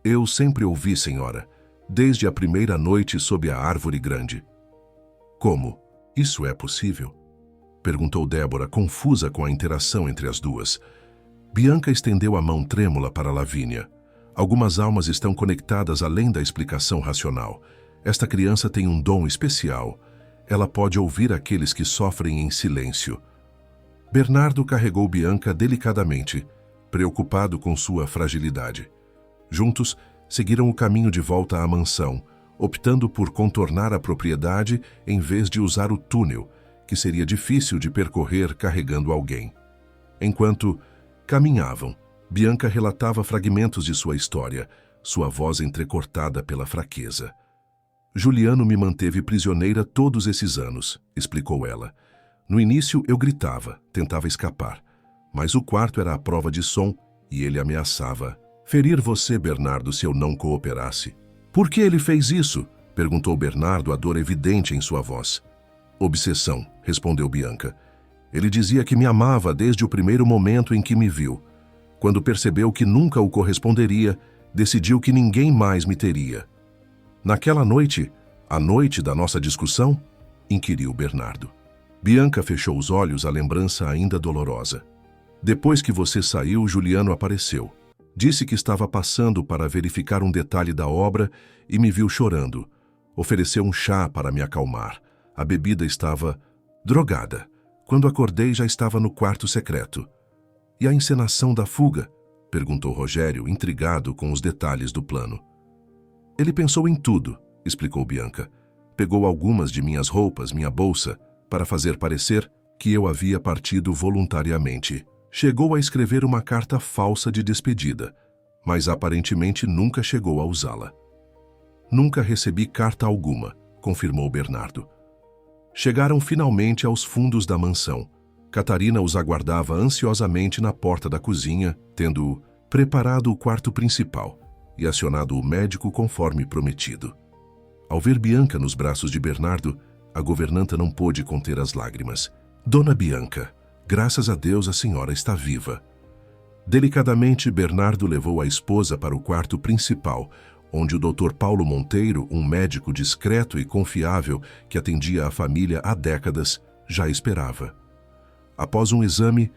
Eu sempre ouvi, senhora, desde a primeira noite sob a árvore grande. Como? Isso é possível? Perguntou Débora, confusa com a interação entre as duas. Bianca estendeu a mão trêmula para Lavínia. Algumas almas estão conectadas além da explicação racional. Esta criança tem um dom especial. Ela pode ouvir aqueles que sofrem em silêncio. Bernardo carregou Bianca delicadamente, preocupado com sua fragilidade. Juntos, seguiram o caminho de volta à mansão, optando por contornar a propriedade em vez de usar o túnel, que seria difícil de percorrer carregando alguém. Enquanto caminhavam, Bianca relatava fragmentos de sua história, sua voz entrecortada pela fraqueza. Juliano me manteve prisioneira todos esses anos, explicou ela. No início eu gritava, tentava escapar, mas o quarto era a prova de som e ele ameaçava ferir você, Bernardo, se eu não cooperasse. Por que ele fez isso? Perguntou Bernardo, a dor evidente em sua voz. Obsessão, respondeu Bianca. Ele dizia que me amava desde o primeiro momento em que me viu. Quando percebeu que nunca o corresponderia, decidiu que ninguém mais me teria. Naquela noite, a noite da nossa discussão, inquiriu Bernardo. Bianca fechou os olhos à lembrança ainda dolorosa. Depois que você saiu, Juliano apareceu. Disse que estava passando para verificar um detalhe da obra e me viu chorando. Ofereceu um chá para me acalmar. A bebida estava drogada. Quando acordei, já estava no quarto secreto. E a encenação da fuga? Perguntou Rogério, intrigado com os detalhes do plano. Ele pensou em tudo, explicou Bianca. Pegou algumas de minhas roupas, minha bolsa, para fazer parecer que eu havia partido voluntariamente. Chegou a escrever uma carta falsa de despedida, mas aparentemente nunca chegou a usá-la. Nunca recebi carta alguma, confirmou Bernardo. Chegaram finalmente aos fundos da mansão. Catarina os aguardava ansiosamente na porta da cozinha, tendo preparado o quarto principal e acionado o médico conforme prometido. Ao ver Bianca nos braços de Bernardo, a governanta não pôde conter as lágrimas. Dona Bianca, graças a Deus a senhora está viva. Delicadamente, Bernardo levou a esposa para o quarto principal, onde o Dr. Paulo Monteiro, um médico discreto e confiável que atendia a família há décadas, já esperava. Após um exame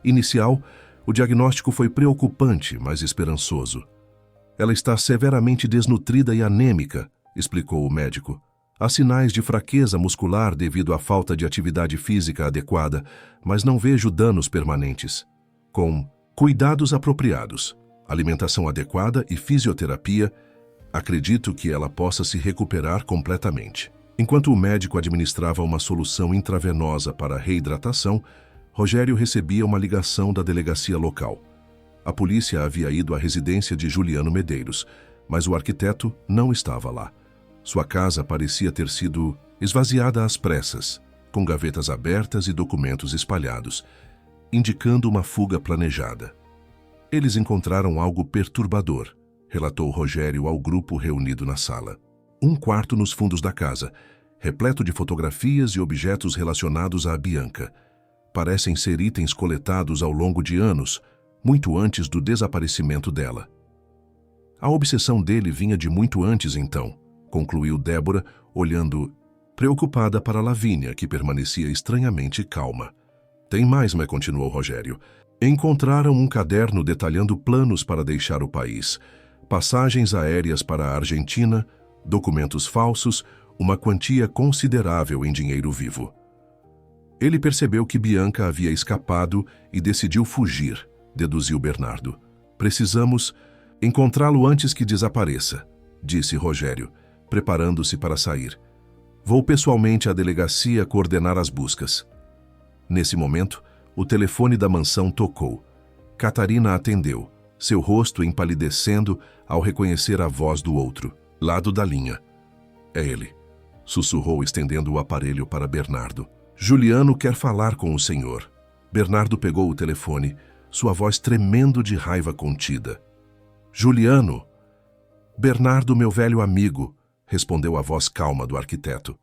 inicial, o diagnóstico foi preocupante, mas esperançoso. Ela está severamente desnutrida e anêmica, explicou o médico. Há sinais de fraqueza muscular devido à falta de atividade física adequada, mas não vejo danos permanentes. Com cuidados apropriados, alimentação adequada e fisioterapia, acredito que ela possa se recuperar completamente. Enquanto o médico administrava uma solução intravenosa para a reidratação, Rogério recebia uma ligação da delegacia local. A polícia havia ido à residência de Juliano Medeiros, mas o arquiteto não estava lá. Sua casa parecia ter sido esvaziada às pressas, com gavetas abertas e documentos espalhados, indicando uma fuga planejada. Eles encontraram algo perturbador, relatou Rogério ao grupo reunido na sala. Um quarto nos fundos da casa, repleto de fotografias e objetos relacionados à Bianca. Parecem ser itens coletados ao longo de anos, muito antes do desaparecimento dela. A obsessão dele vinha de muito antes então, concluiu Débora, olhando preocupada para Lavínia, que permanecia estranhamente calma. Tem mais, mas continuou Rogério. Encontraram um caderno detalhando planos para deixar o país, passagens aéreas para a Argentina, documentos falsos, uma quantia considerável em dinheiro vivo. Ele percebeu que Bianca havia escapado e decidiu fugir, deduziu Bernardo. Precisamos encontrá-lo antes que desapareça, disse Rogério, preparando-se para sair. Vou pessoalmente à delegacia coordenar as buscas. Nesse momento, o telefone da mansão tocou. Catarina atendeu, seu rosto empalidecendo ao reconhecer a voz do outro, lado da linha. É ele, sussurrou estendendo o aparelho para Bernardo. Juliano quer falar com o senhor. Bernardo pegou o telefone, sua voz tremendo de raiva contida. Juliano! Bernardo, meu velho amigo, respondeu a voz calma do arquiteto.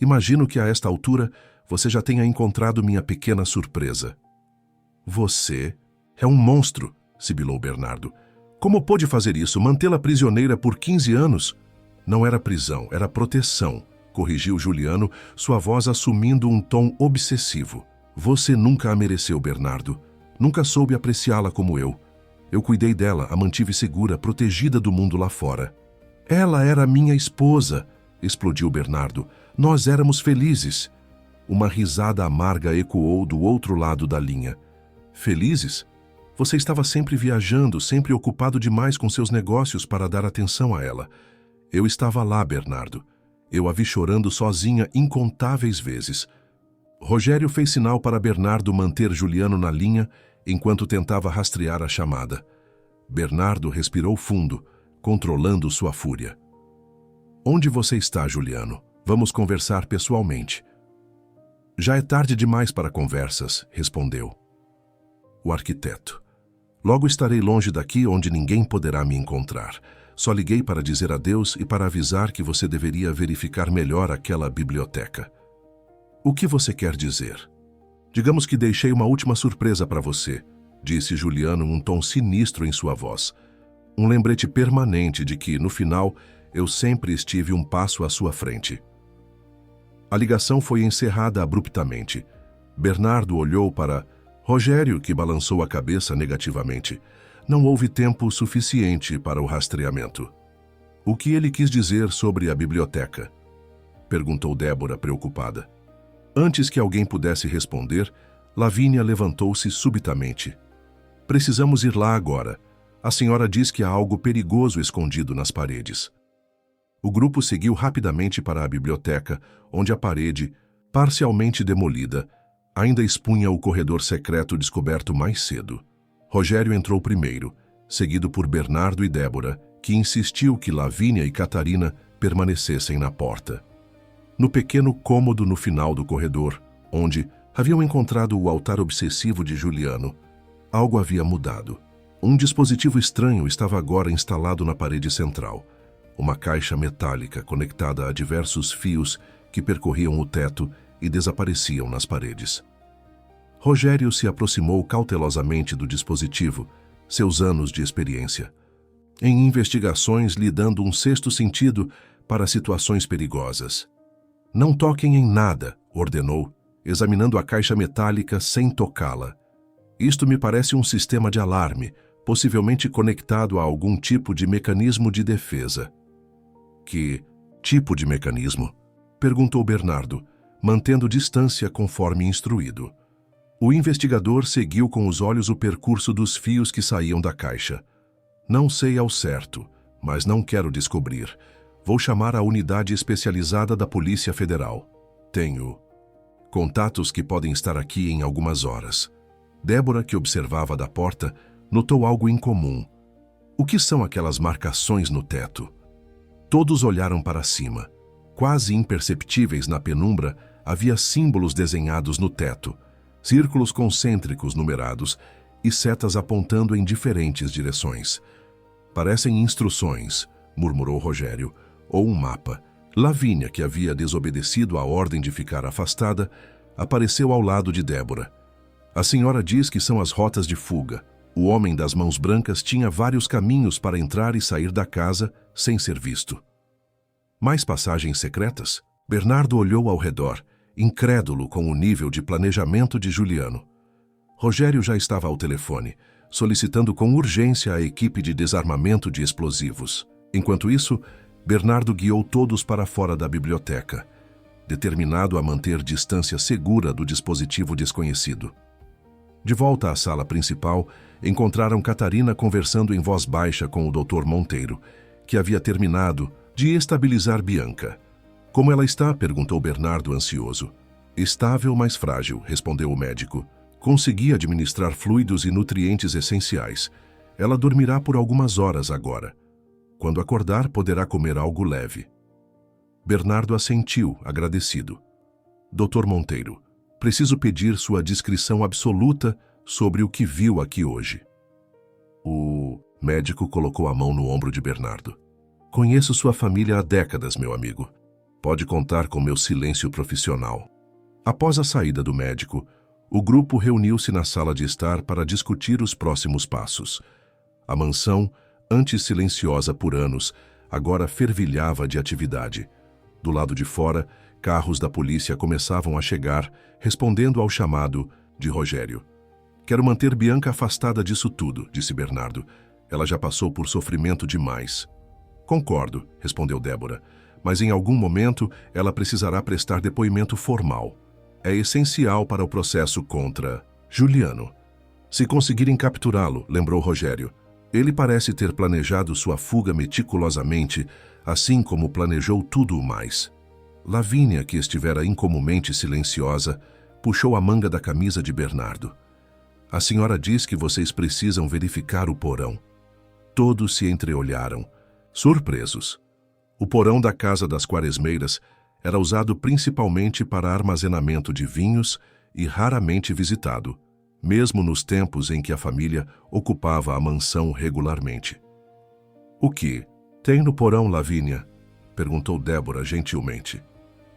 Imagino que a esta altura você já tenha encontrado minha pequena surpresa. Você é um monstro, sibilou Bernardo. Como pôde fazer isso? Mantê-la prisioneira por 15 anos? Não era prisão, era proteção, corrigiu Juliano, sua voz assumindo um tom obsessivo. Você nunca a mereceu, Bernardo. Nunca soube apreciá-la como eu. Eu cuidei dela, a mantive segura, protegida do mundo lá fora. Ela era minha esposa, explodiu Bernardo. Nós éramos felizes. Uma risada amarga ecoou do outro lado da linha. Felizes? Você estava sempre viajando, sempre ocupado demais com seus negócios para dar atenção a ela. Eu estava lá, Bernardo. Eu a vi chorando sozinha incontáveis vezes. Rogério fez sinal para Bernardo manter Juliano na linha enquanto tentava rastrear a chamada. Bernardo respirou fundo, controlando sua fúria. Onde você está, Juliano? Vamos conversar pessoalmente. Já é tarde demais para conversas, respondeu. O arquiteto. Logo estarei longe daqui onde ninguém poderá me encontrar. Só liguei para dizer adeus e para avisar que você deveria verificar melhor aquela biblioteca. O que você quer dizer? Digamos que deixei uma última surpresa para você, disse Juliano um tom sinistro em sua voz. Um lembrete permanente de que, no final, eu sempre estive um passo à sua frente. A ligação foi encerrada abruptamente. Bernardo olhou para Rogério, que balançou a cabeça negativamente. Não houve tempo suficiente para o rastreamento. O que ele quis dizer sobre a biblioteca? Perguntou Débora, preocupada. Antes que alguém pudesse responder, Lavínia levantou-se subitamente. Precisamos ir lá agora. A senhora diz que há algo perigoso escondido nas paredes. O grupo seguiu rapidamente para a biblioteca, onde a parede, parcialmente demolida, ainda expunha o corredor secreto descoberto mais cedo. Rogério entrou primeiro, seguido por Bernardo e Débora, que insistiu que Lavínia e Catarina permanecessem na porta. No pequeno cômodo no final do corredor, onde haviam encontrado o altar obsessivo de Juliano, algo havia mudado. Um dispositivo estranho estava agora instalado na parede central. Uma caixa metálica conectada a diversos fios que percorriam o teto e desapareciam nas paredes. Rogério se aproximou cautelosamente do dispositivo, seus anos de experiência. Em investigações lhe dando um sexto sentido para situações perigosas. Não toquem em nada, ordenou, examinando a caixa metálica sem tocá-la. Isto me parece um sistema de alarme, possivelmente conectado a algum tipo de mecanismo de defesa. Que tipo de mecanismo? Perguntou Bernardo, mantendo distância conforme instruído. O investigador seguiu com os olhos o percurso dos fios que saíam da caixa. Não sei ao certo, mas não quero descobrir. Vou chamar a unidade especializada da Polícia Federal. Tenho contatos que podem estar aqui em algumas horas. Débora, que observava da porta, notou algo incomum. O que são aquelas marcações no teto? Todos olharam para cima. Quase imperceptíveis na penumbra, havia símbolos desenhados no teto, círculos concêntricos numerados e setas apontando em diferentes direções. Parecem instruções, murmurou Rogério, ou um mapa. Lavínia, que havia desobedecido à ordem de ficar afastada, apareceu ao lado de Débora. A senhora diz que são as rotas de fuga. O homem das mãos brancas tinha vários caminhos para entrar e sair da casa sem ser visto. Mais passagens secretas? Bernardo olhou ao redor, incrédulo com o nível de planejamento de Juliano. Rogério já estava ao telefone, solicitando com urgência a equipe de desarmamento de explosivos. Enquanto isso, Bernardo guiou todos para fora da biblioteca, determinado a manter distância segura do dispositivo desconhecido. De volta à sala principal, encontraram Catarina conversando em voz baixa com o Dr. Monteiro, que havia terminado de estabilizar Bianca. Como ela está? Perguntou Bernardo ansioso. Estável, mas frágil, respondeu o médico. Consegui administrar fluidos e nutrientes essenciais. Ela dormirá por algumas horas agora. Quando acordar, poderá comer algo leve. Bernardo assentiu, agradecido. Dr. Monteiro, preciso pedir sua descrição absoluta sobre o que viu aqui hoje. O médico colocou a mão no ombro de Bernardo. Conheço sua família há décadas, meu amigo. Pode contar com meu silêncio profissional. Após a saída do médico, o grupo reuniu-se na sala de estar para discutir os próximos passos. A mansão, antes silenciosa por anos, agora fervilhava de atividade. Do lado de fora, carros da polícia começavam a chegar, respondendo ao chamado de Rogério. Quero manter Bianca afastada disso tudo, disse Bernardo. Ela já passou por sofrimento demais. Concordo, respondeu Débora, mas em algum momento ela precisará prestar depoimento formal. É essencial para o processo contra Juliano. Se conseguirem capturá-lo, lembrou Rogério. Ele parece ter planejado sua fuga meticulosamente, assim como planejou tudo o mais. Lavínia, que estivera incomumente silenciosa, puxou a manga da camisa de Bernardo. A senhora diz que vocês precisam verificar o porão. Todos se entreolharam, surpresos. O porão da casa das Quaresmeiras era usado principalmente para armazenamento de vinhos e raramente visitado, mesmo nos tempos em que a família ocupava a mansão regularmente. O que tem no porão, Lavínia? Perguntou Débora gentilmente.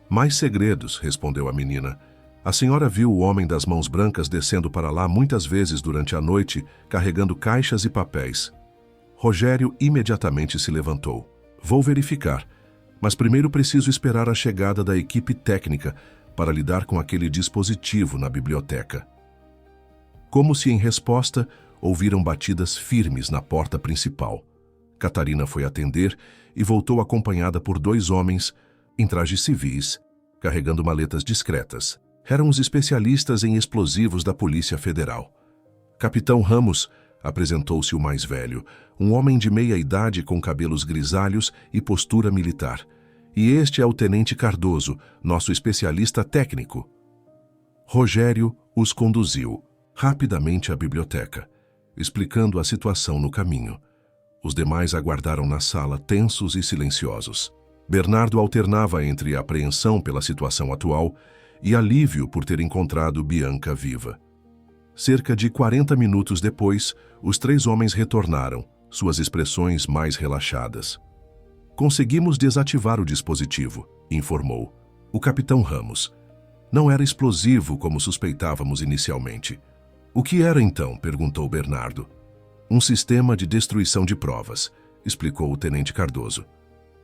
Mais segredos, respondeu a menina. A senhora viu o homem das mãos brancas descendo para lá muitas vezes durante a noite, carregando caixas e papéis. Rogério imediatamente se levantou. Vou verificar, mas primeiro preciso esperar a chegada da equipe técnica para lidar com aquele dispositivo na biblioteca. Como se em resposta, ouviram batidas firmes na porta principal. Catarina foi atender e voltou acompanhada por 2 homens em trajes civis, carregando maletas discretas. Eram os especialistas em explosivos da Polícia Federal. Capitão Ramos, apresentou-se o mais velho, um homem de meia idade com cabelos grisalhos e postura militar. E este é o Tenente Cardoso, nosso especialista técnico. Rogério os conduziu rapidamente à biblioteca, explicando a situação no caminho. Os demais aguardaram na sala, tensos e silenciosos. Bernardo alternava entre apreensão pela situação atual e alívio por ter encontrado Bianca viva. Cerca de 40 minutos depois, os 3 homens retornaram, suas expressões mais relaxadas. Conseguimos desativar o dispositivo, informou o capitão Ramos. Não era explosivo como suspeitávamos inicialmente. O que era então? Perguntou Bernardo. Um sistema de destruição de provas, explicou o tenente Cardoso.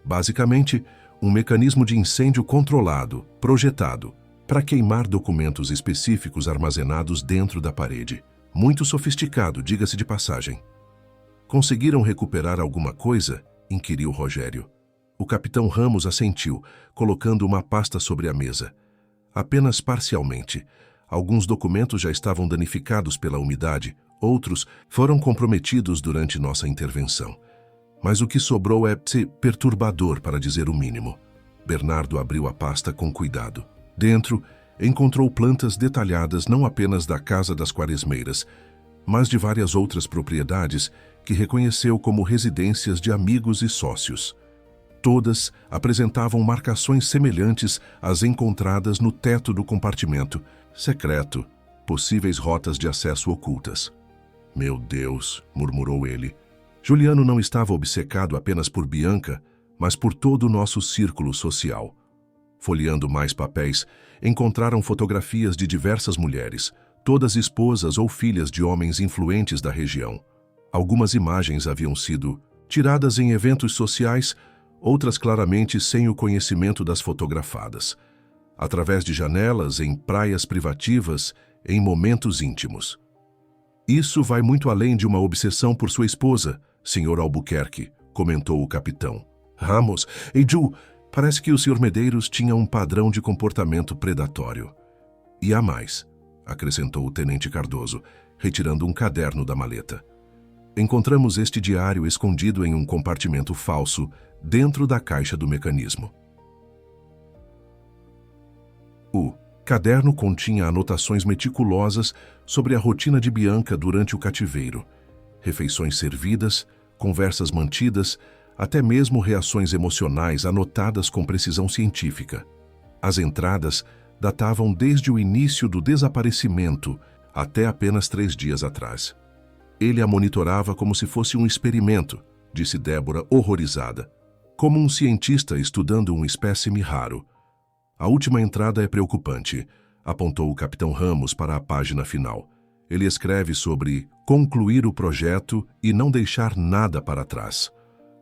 Basicamente, um mecanismo de incêndio controlado, projetado, para queimar documentos específicos armazenados dentro da parede. Muito sofisticado, diga-se de passagem. Conseguiram recuperar alguma coisa? Inquiriu Rogério. O capitão Ramos assentiu, colocando uma pasta sobre a mesa. Apenas parcialmente. Alguns documentos já estavam danificados pela umidade, outros foram comprometidos durante nossa intervenção. Mas o que sobrou é perturbador, para dizer o mínimo. Bernardo abriu a pasta com cuidado. Dentro, encontrou plantas detalhadas não apenas da Casa das Quaresmeiras, mas de várias outras propriedades que reconheceu como residências de amigos e sócios. Todas apresentavam marcações semelhantes às encontradas no teto do compartimento secreto, possíveis rotas de acesso ocultas. Meu Deus, murmurou ele. Juliano não estava obcecado apenas por Bianca, mas por todo o nosso círculo social. Folheando mais papéis, encontraram fotografias de diversas mulheres, todas esposas ou filhas de homens influentes da região. Algumas imagens haviam sido tiradas em eventos sociais, outras claramente sem o conhecimento das fotografadas, através de janelas, em praias privativas, em momentos íntimos. Isso vai muito além de uma obsessão por sua esposa, Sr. Albuquerque, comentou o capitão. Ramos, e Ju, parece que o Sr. Medeiros tinha um padrão de comportamento predatório. E há mais, acrescentou o tenente Cardoso, retirando um caderno da maleta. Encontramos este diário escondido em um compartimento falso dentro da caixa do mecanismo. O caderno continha anotações meticulosas sobre a rotina de Bianca durante o cativeiro, refeições servidas, conversas mantidas, até mesmo reações emocionais anotadas com precisão científica. As entradas datavam desde o início do desaparecimento até apenas 3 dias atrás. Ele a monitorava como se fosse um experimento, disse Débora, horrorizada. como um cientista estudando um espécime raro. A última entrada é preocupante, apontou o capitão Ramos para a página final. Ele escreve sobre concluir o projeto e não deixar nada para trás.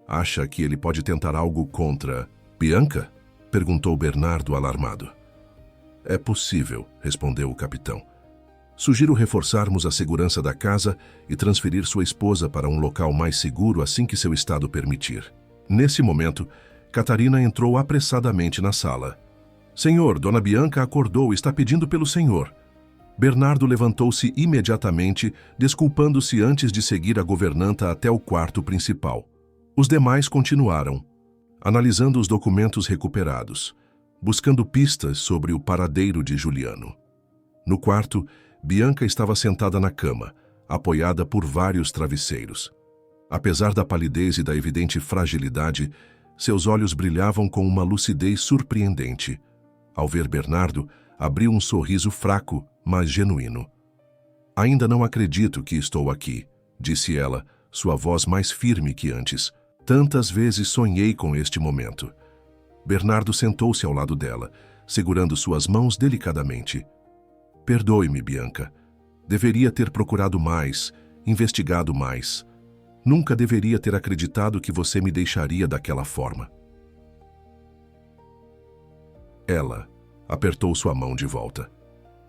Acha que ele pode tentar algo contra Bianca? Perguntou Bernardo alarmado. É possível, respondeu o capitão. Sugiro reforçarmos a segurança da casa e transferir sua esposa para um local mais seguro assim que seu estado permitir. Nesse momento, Catarina entrou apressadamente na sala. Senhor, Dona Bianca acordou e está pedindo pelo senhor. Bernardo levantou-se imediatamente, desculpando-se antes de seguir a governanta até o quarto principal. Os demais continuaram, analisando os documentos recuperados, buscando pistas sobre o paradeiro de Juliano. No quarto, Bianca estava sentada na cama, apoiada por vários travesseiros. Apesar da palidez e da evidente fragilidade, seus olhos brilhavam com uma lucidez surpreendente. Ao ver Bernardo, abriu um sorriso fraco, mas genuíno. Ainda não acredito que estou aqui, disse ela, sua voz mais firme que antes. Tantas vezes sonhei com este momento. Bernardo sentou-se ao lado dela, segurando suas mãos delicadamente. Perdoe-me, Bianca. Deveria ter procurado mais, investigado mais. Nunca deveria ter acreditado que você me deixaria daquela forma. Ela apertou sua mão de volta.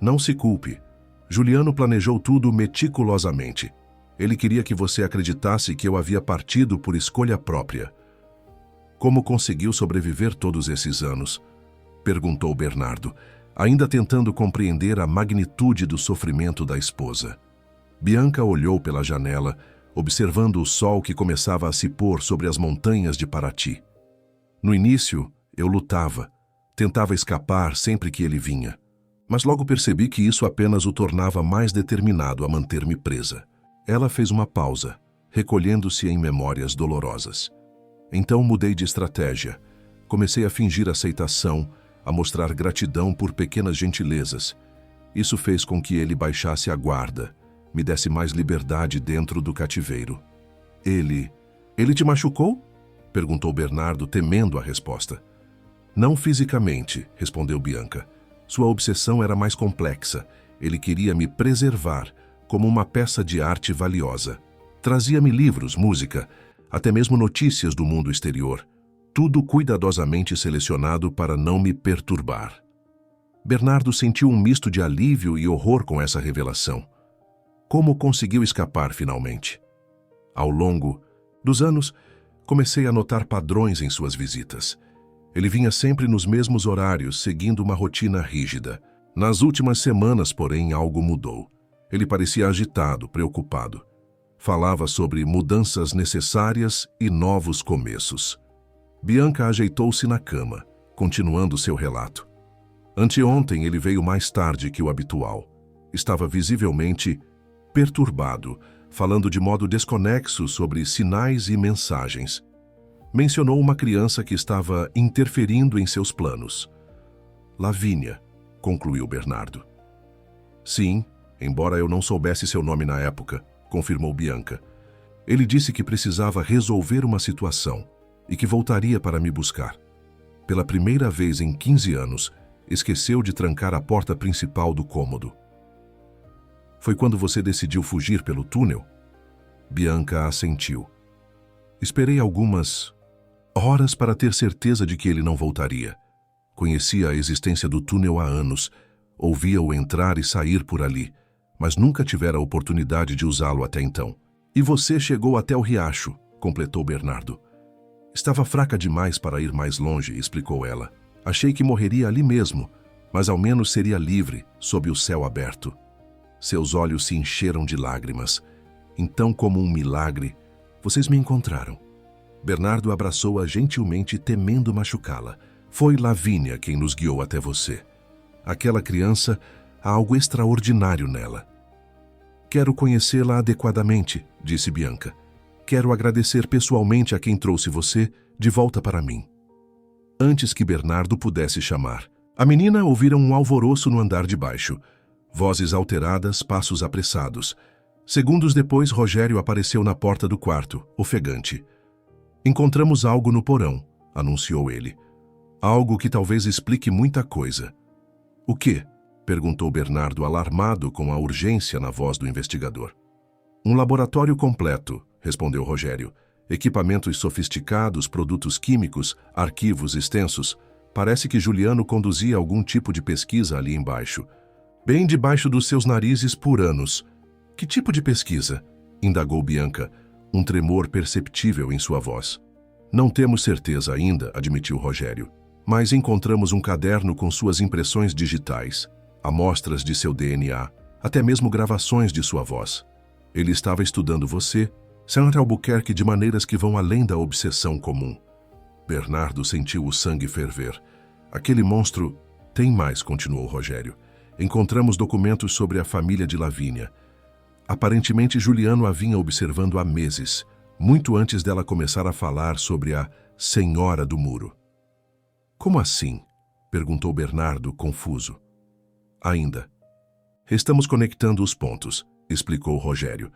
Não se culpe. Juliano planejou tudo meticulosamente. Ele queria que você acreditasse que eu havia partido por escolha própria. Como conseguiu sobreviver todos esses anos? Perguntou Bernardo, ainda tentando compreender a magnitude do sofrimento da esposa. Bianca olhou pela janela, observando o sol que começava a se pôr sobre as montanhas de Paraty. No início, eu lutava, tentava escapar sempre que ele vinha, mas logo percebi que isso apenas o tornava mais determinado a manter-me presa. Ela fez uma pausa, recolhendo-se em memórias dolorosas. Então mudei de estratégia. Comecei a fingir aceitação, a mostrar gratidão por pequenas gentilezas. Isso fez com que ele baixasse a guarda, me desse mais liberdade dentro do cativeiro. Ele te machucou? Perguntou Bernardo, temendo a resposta. Não fisicamente, respondeu Bianca. Sua obsessão era mais complexa. Ele queria me preservar, como uma peça de arte valiosa. Trazia-me livros, música, até mesmo notícias do mundo exterior. Tudo cuidadosamente selecionado para não me perturbar. Bernardo sentiu um misto de alívio e horror com essa revelação. Como conseguiu escapar finalmente? Ao longo dos anos, comecei a notar padrões em suas visitas. Ele vinha sempre nos mesmos horários, seguindo uma rotina rígida. Nas últimas semanas, porém, algo mudou. Ele parecia agitado, preocupado. Falava sobre mudanças necessárias e novos começos. Bianca ajeitou-se na cama, continuando seu relato. Anteontem ele veio mais tarde que o habitual. Estava visivelmente perturbado, falando de modo desconexo sobre sinais e mensagens. Mencionou uma criança que estava interferindo em seus planos. Lavínia, concluiu Bernardo. Sim, embora eu não soubesse seu nome na época, confirmou Bianca. Ele disse que precisava resolver uma situação e que voltaria para me buscar. Pela primeira vez em 15 anos, esqueceu de trancar a porta principal do cômodo. Foi quando você decidiu fugir pelo túnel? Bianca assentiu. Esperei algumas horas para ter certeza de que ele não voltaria. Conhecia a existência do túnel há anos, ouvia-o entrar e sair por ali, mas nunca tivera a oportunidade de usá-lo até então. E você chegou até o riacho, completou Bernardo. Estava fraca demais para ir mais longe, explicou ela. Achei que morreria ali mesmo, mas ao menos seria livre, sob o céu aberto. Seus olhos se encheram de lágrimas. Então, como um milagre, vocês me encontraram. Bernardo abraçou-a gentilmente, temendo machucá-la. Foi Lavínia quem nos guiou até você. Aquela criança, há algo extraordinário nela. Quero conhecê-la adequadamente, disse Bianca. Quero agradecer pessoalmente a quem trouxe você de volta para mim. Antes que Bernardo pudesse chamar, a menina ouvira um alvoroço no andar de baixo. Vozes alteradas, passos apressados. Segundos depois, Rogério apareceu na porta do quarto, ofegante. Encontramos algo no porão, anunciou ele. Algo que talvez explique muita coisa. O quê? Perguntou Bernardo, alarmado com a urgência na voz do investigador. Um laboratório completo, respondeu Rogério. Equipamentos sofisticados, produtos químicos, arquivos extensos. Parece que Juliano conduzia algum tipo de pesquisa ali embaixo. Bem debaixo dos seus narizes por anos. Que tipo de pesquisa? Indagou Bianca, um tremor perceptível em sua voz. Não temos certeza ainda, admitiu Rogério. Mas encontramos um caderno com suas impressões digitais, amostras de seu DNA, até mesmo gravações de sua voz. Ele estava estudando você, Sr. Albuquerque, de maneiras que vão além da obsessão comum. Bernardo sentiu o sangue ferver. Aquele monstro... Tem mais, continuou Rogério. Encontramos documentos sobre a família de Lavínia. Aparentemente, Juliano a vinha observando há meses, muito antes dela começar a falar sobre a Senhora do Muro. Como assim? Perguntou Bernardo, confuso. Ainda. Estamos conectando os pontos, explicou Rogério.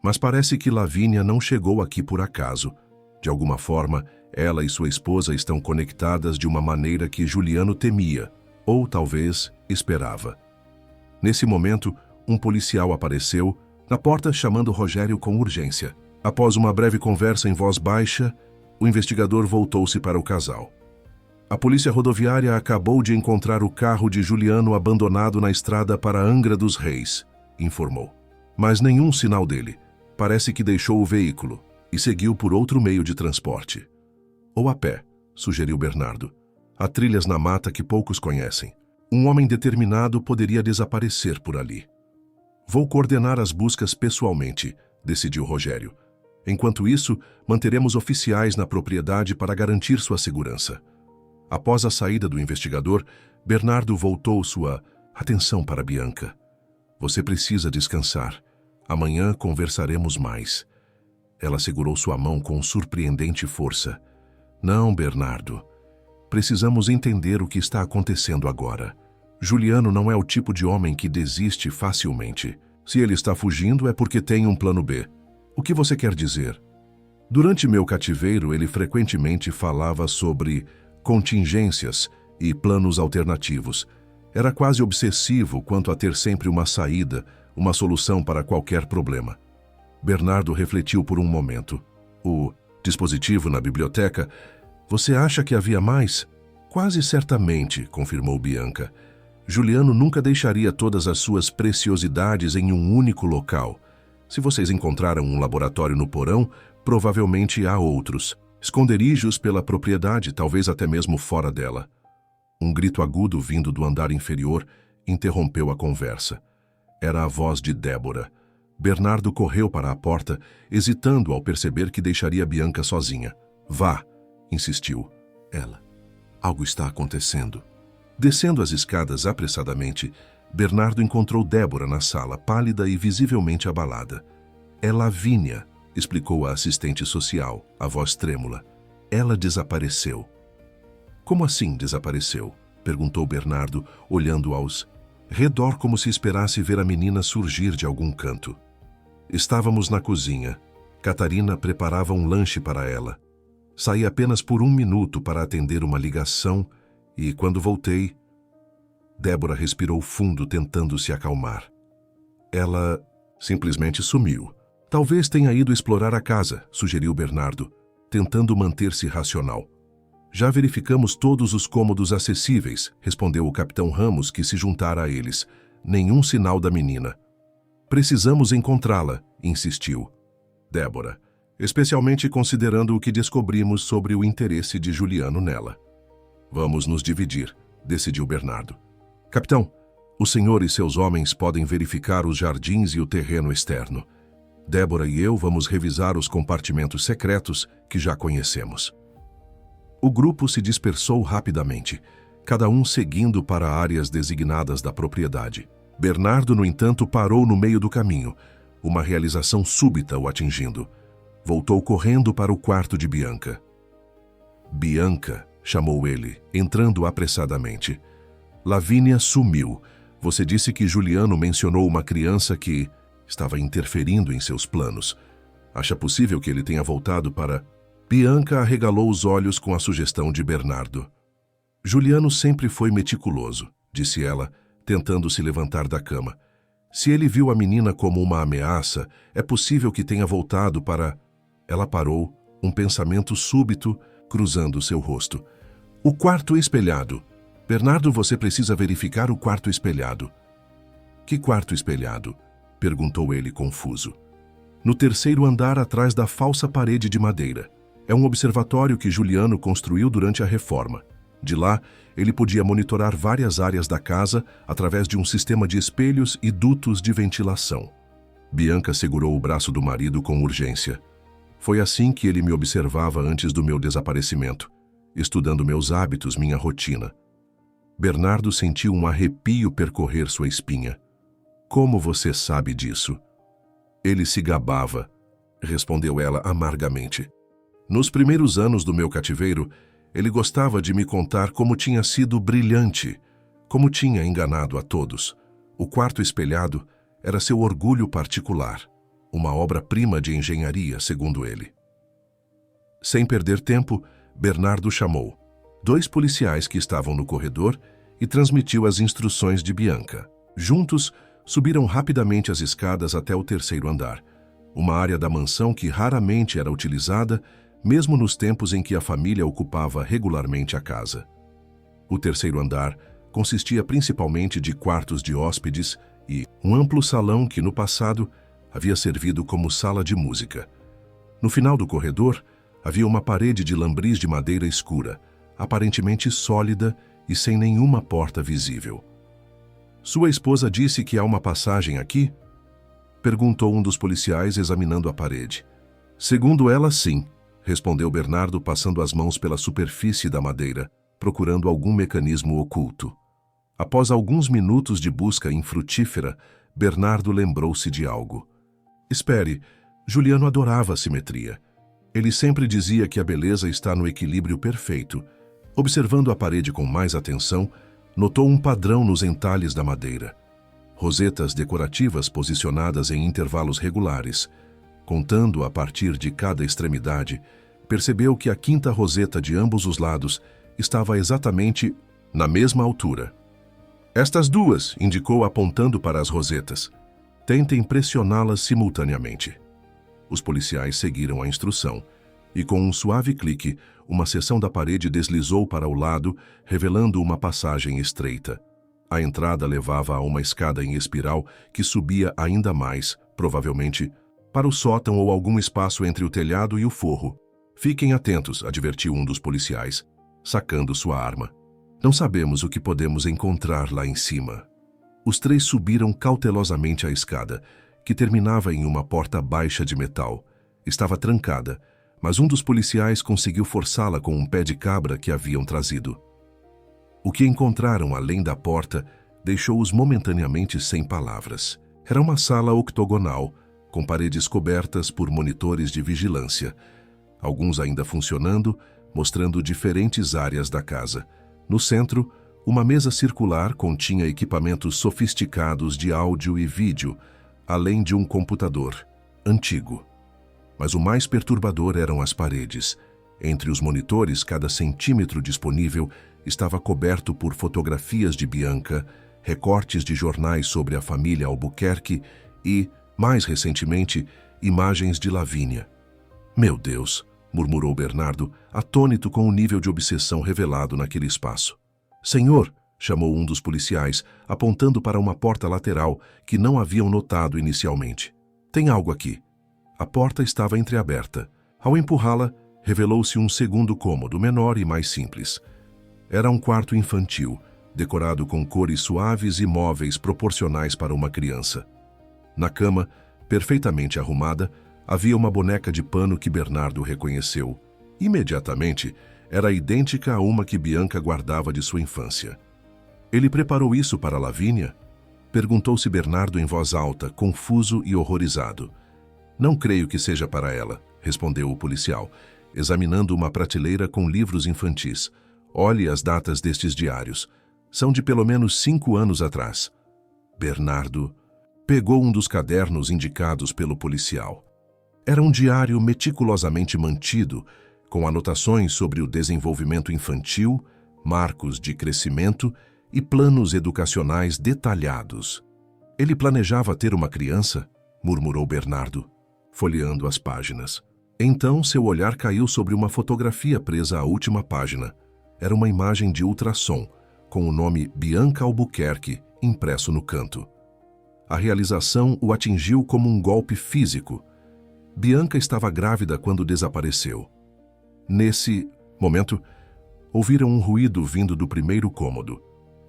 Mas parece que Lavínia não chegou aqui por acaso. De alguma forma, ela e sua esposa estão conectadas de uma maneira que Juliano temia, ou talvez esperava. Nesse momento, um policial apareceu na porta chamando Rogério com urgência. Após uma breve conversa em voz baixa, o investigador voltou-se para o casal. A polícia rodoviária acabou de encontrar o carro de Juliano abandonado na estrada para Angra dos Reis, informou. Mas nenhum sinal dele. Parece que deixou o veículo e seguiu por outro meio de transporte. Ou a pé, sugeriu Bernardo. Há trilhas na mata que poucos conhecem. Um homem determinado poderia desaparecer por ali. Vou coordenar as buscas pessoalmente, decidiu Rogério. Enquanto isso, manteremos oficiais na propriedade para garantir sua segurança. Após a saída do investigador, Bernardo voltou sua atenção para Bianca. Você precisa descansar. Amanhã conversaremos mais. Ela segurou sua mão com surpreendente força. Não, Bernardo. Precisamos entender o que está acontecendo agora. Juliano não é o tipo de homem que desiste facilmente. Se ele está fugindo é porque tem um plano B. O que você quer dizer? Durante meu cativeiro, ele frequentemente falava sobre contingências e planos alternativos. Era quase obsessivo quanto a ter sempre uma saída, uma solução para qualquer problema. Bernardo refletiu por um momento. O dispositivo na biblioteca... Você acha que havia mais? Quase certamente, confirmou Bianca. Juliano nunca deixaria todas as suas preciosidades em um único local. Se vocês encontraram um laboratório no porão, provavelmente há outros. Esconderijos pela propriedade, talvez até mesmo fora dela. Um grito agudo vindo do andar inferior interrompeu a conversa. Era a voz de Débora. Bernardo correu para a porta, hesitando ao perceber que deixaria Bianca sozinha. Vá, insistiu. Ela. Algo está acontecendo. Descendo as escadas apressadamente, Bernardo encontrou Débora na sala, pálida e visivelmente abalada. É Lavínia, explicou a assistente social, a voz trêmula. Ela desapareceu. Como assim desapareceu? Perguntou Bernardo, olhando aos redor como se esperasse ver a menina surgir de algum canto. Estávamos na cozinha. Catarina preparava um lanche para ela. Saí apenas por 1 minuto para atender uma ligação e, quando voltei... Débora respirou fundo, tentando se acalmar. Ela simplesmente sumiu. Talvez tenha ido explorar a casa, sugeriu Bernardo, tentando manter-se racional. Já verificamos todos os cômodos acessíveis, respondeu o capitão Ramos, que se juntara a eles. Nenhum sinal da menina. Precisamos encontrá-la, insistiu Débora, especialmente considerando o que descobrimos sobre o interesse de Juliano nela. Vamos nos dividir, decidiu Bernardo. Capitão, o senhor e seus homens podem verificar os jardins e o terreno externo. Débora e eu vamos revisar os compartimentos secretos que já conhecemos. O grupo se dispersou rapidamente, cada um seguindo para áreas designadas da propriedade. Bernardo, no entanto, parou no meio do caminho, uma realização súbita o atingindo. Voltou correndo para o quarto de Bianca. Bianca, chamou ele, entrando apressadamente. Lavínia sumiu. Você disse que Juliano mencionou uma criança que estava interferindo em seus planos. Acha possível que ele tenha voltado para... Bianca arregalou os olhos com a sugestão de Bernardo. Juliano sempre foi meticuloso, disse ela, tentando se levantar da cama. Se ele viu a menina como uma ameaça, é possível que tenha voltado para... Ela parou, um pensamento súbito cruzando seu rosto. O quarto espelhado. Bernardo, você precisa verificar o quarto espelhado. Que quarto espelhado? Perguntou ele confuso. No terceiro andar atrás da falsa parede de madeira. É um observatório que Juliano construiu durante a reforma. De lá, ele podia monitorar várias áreas da casa através de um sistema de espelhos e dutos de ventilação. Bianca segurou o braço do marido com urgência. Foi assim que ele me observava antes do meu desaparecimento, estudando meus hábitos, minha rotina. Bernardo sentiu um arrepio percorrer sua espinha. Como você sabe disso? Ele se gabava, respondeu ela amargamente. Nos primeiros anos do meu cativeiro, ele gostava de me contar como tinha sido brilhante, como tinha enganado a todos. O quarto espelhado era seu orgulho particular, uma obra-prima de engenharia, segundo ele. Sem perder tempo, Bernardo chamou 2 policiais que estavam no corredor e transmitiu as instruções de Bianca. Juntos, subiram rapidamente as escadas até o terceiro andar, uma área da mansão que raramente era utilizada, mesmo nos tempos em que a família ocupava regularmente a casa. O terceiro andar consistia principalmente de quartos de hóspedes e um amplo salão que, no passado, havia servido como sala de música. No final do corredor, havia uma parede de lambris de madeira escura, aparentemente sólida e sem nenhuma porta visível. Sua esposa disse que há uma passagem aqui? Perguntou um dos policiais examinando a parede. Segundo ela, sim, respondeu Bernardo passando as mãos pela superfície da madeira, procurando algum mecanismo oculto. Após alguns minutos de busca infrutífera, Bernardo lembrou-se de algo. Espere, Juliano adorava a simetria. Ele sempre dizia que a beleza está no equilíbrio perfeito. Observando a parede com mais atenção, notou um padrão nos entalhes da madeira. Rosetas decorativas posicionadas em intervalos regulares. Contando a partir de cada extremidade, percebeu que a quinta roseta de ambos os lados estava exatamente na mesma altura. Estas duas, indicou apontando para as rosetas. Tentem pressioná-las simultaneamente. Os policiais seguiram a instrução, e com um suave clique, uma seção da parede deslizou para o lado, revelando uma passagem estreita. A entrada levava a uma escada em espiral que subia ainda mais, provavelmente, para o sótão ou algum espaço entre o telhado e o forro. Fiquem atentos, advertiu um dos policiais, sacando sua arma. Não sabemos o que podemos encontrar lá em cima. Os 3 subiram cautelosamente a escada, que terminava em uma porta baixa de metal. Estava trancada, mas um dos policiais conseguiu forçá-la com um pé de cabra que haviam trazido. O que encontraram além da porta deixou-os momentaneamente sem palavras. Era uma sala octogonal, com paredes cobertas por monitores de vigilância, alguns ainda funcionando, mostrando diferentes áreas da casa. No centro, uma mesa circular continha equipamentos sofisticados de áudio e vídeo, além de um computador, antigo. Mas o mais perturbador eram as paredes. Entre os monitores, cada centímetro disponível estava coberto por fotografias de Bianca, recortes de jornais sobre a família Albuquerque e, mais recentemente, imagens de Lavínia. Meu Deus, murmurou Bernardo, atônito com o nível de obsessão revelado naquele espaço. Senhor, chamou um dos policiais, apontando para uma porta lateral que não haviam notado inicialmente. Tem algo aqui. A porta estava entreaberta. Ao empurrá-la, revelou-se um segundo cômodo, menor e mais simples. Era um quarto infantil, decorado com cores suaves e móveis proporcionais para uma criança. Na cama, perfeitamente arrumada, havia uma boneca de pano que Bernardo reconheceu. Imediatamente, era idêntica a uma que Bianca guardava de sua infância. Ele preparou isso para Lavínia? Perguntou-se Bernardo em voz alta, confuso e horrorizado. Não creio que seja para ela, respondeu o policial, examinando uma prateleira com livros infantis. Olhe as datas destes diários. São de pelo menos 5 anos atrás. Bernardo pegou um dos cadernos indicados pelo policial. Era um diário meticulosamente mantido, com anotações sobre o desenvolvimento infantil, marcos de crescimento e planos educacionais detalhados. Ele planejava ter uma criança? Murmurou Bernardo, folheando as páginas. Então seu olhar caiu sobre uma fotografia presa à última página. Era uma imagem de ultrassom, com o nome Bianca Albuquerque impresso no canto. A realização o atingiu como um golpe físico. Bianca estava grávida quando desapareceu. Nesse momento, ouviram um ruído vindo do primeiro cômodo.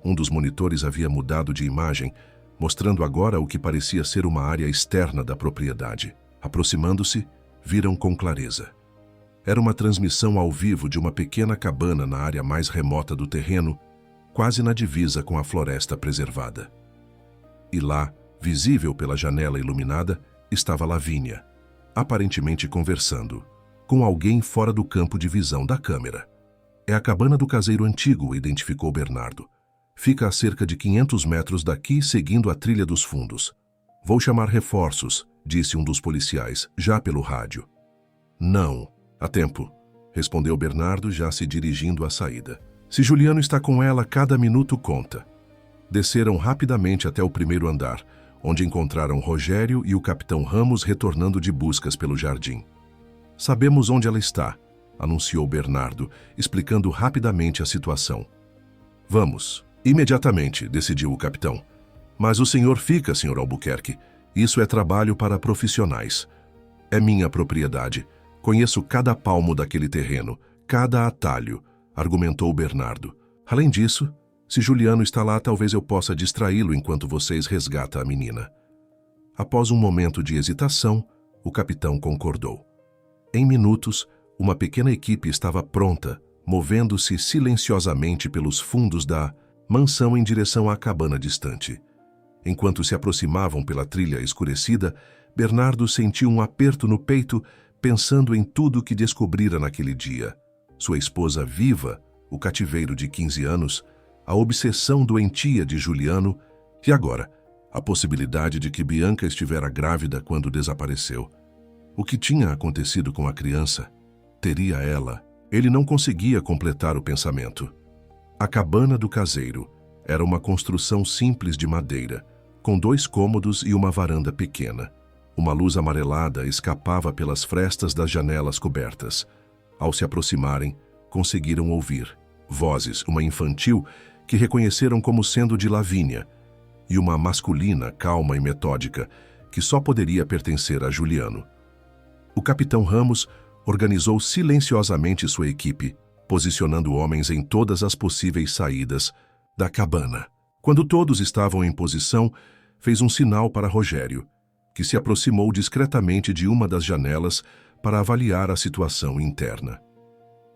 Um dos monitores havia mudado de imagem, mostrando agora o que parecia ser uma área externa da propriedade. Aproximando-se, viram com clareza. Era uma transmissão ao vivo de uma pequena cabana na área mais remota do terreno, quase na divisa com a floresta preservada. E lá, visível pela janela iluminada, estava Lavínia, aparentemente conversando, com alguém fora do campo de visão da câmera. É a cabana do caseiro antigo, identificou Bernardo. Fica a cerca de 500 metros daqui, seguindo a trilha dos fundos. Vou chamar reforços, disse um dos policiais, já pelo rádio. Não, há tempo, respondeu Bernardo, já se dirigindo à saída. Se Juliano está com ela, cada minuto conta. Desceram rapidamente até o primeiro andar, onde encontraram Rogério e o capitão Ramos retornando de buscas pelo jardim. Sabemos onde ela está, anunciou Bernardo, explicando rapidamente a situação. Vamos, imediatamente, decidiu o capitão. Mas o senhor fica, senhor Albuquerque. Isso é trabalho para profissionais. É minha propriedade. Conheço cada palmo daquele terreno, cada atalho, argumentou Bernardo. Além disso, se Juliano está lá, talvez eu possa distraí-lo enquanto vocês resgatam a menina. Após um momento de hesitação, o capitão concordou. Em minutos, uma pequena equipe estava pronta, movendo-se silenciosamente pelos fundos da mansão em direção à cabana distante. Enquanto se aproximavam pela trilha escurecida, Bernardo sentiu um aperto no peito, pensando em tudo que descobrira naquele dia. Sua esposa viva, o cativeiro de 15 anos, a obsessão doentia de Juliano e agora, a possibilidade de que Bianca estivera grávida quando desapareceu. O que tinha acontecido com a criança? Teria ela? Ele não conseguia completar o pensamento. A cabana do caseiro era uma construção simples de madeira, com 2 cômodos e uma varanda pequena. Uma luz amarelada escapava pelas frestas das janelas cobertas. Ao se aproximarem, conseguiram ouvir vozes, uma infantil, que reconheceram como sendo de Lavínia, e uma masculina, calma e metódica, que só poderia pertencer a Juliano. O capitão Ramos organizou silenciosamente sua equipe, posicionando homens em todas as possíveis saídas da cabana. Quando todos estavam em posição, fez um sinal para Rogério, que se aproximou discretamente de uma das janelas para avaliar a situação interna.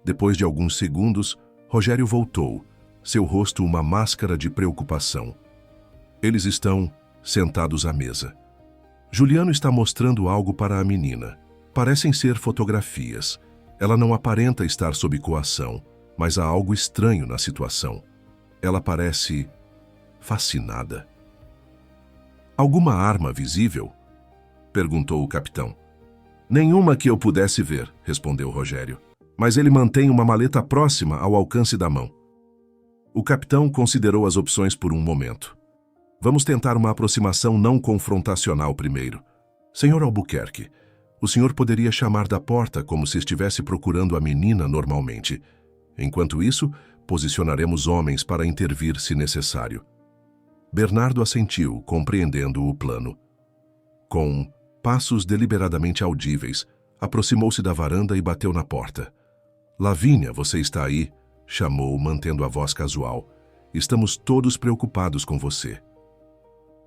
Depois de alguns segundos, Rogério voltou, seu rosto uma máscara de preocupação. Eles estão sentados à mesa. Juliano está mostrando algo para a menina. Parecem ser fotografias. Ela não aparenta estar sob coação, mas há algo estranho na situação. Ela parece fascinada. Alguma arma visível? Perguntou o capitão. Nenhuma que eu pudesse ver, respondeu Rogério. Mas ele mantém uma maleta próxima ao alcance da mão. O capitão considerou as opções por um momento. Vamos tentar uma aproximação não confrontacional primeiro. Senhor Albuquerque, o senhor poderia chamar da porta como se estivesse procurando a menina normalmente. Enquanto isso, posicionaremos homens para intervir se necessário. Bernardo assentiu, compreendendo o plano. Com passos deliberadamente audíveis, aproximou-se da varanda e bateu na porta. Lavínia, você está aí? Chamou, mantendo a voz casual. Estamos todos preocupados com você.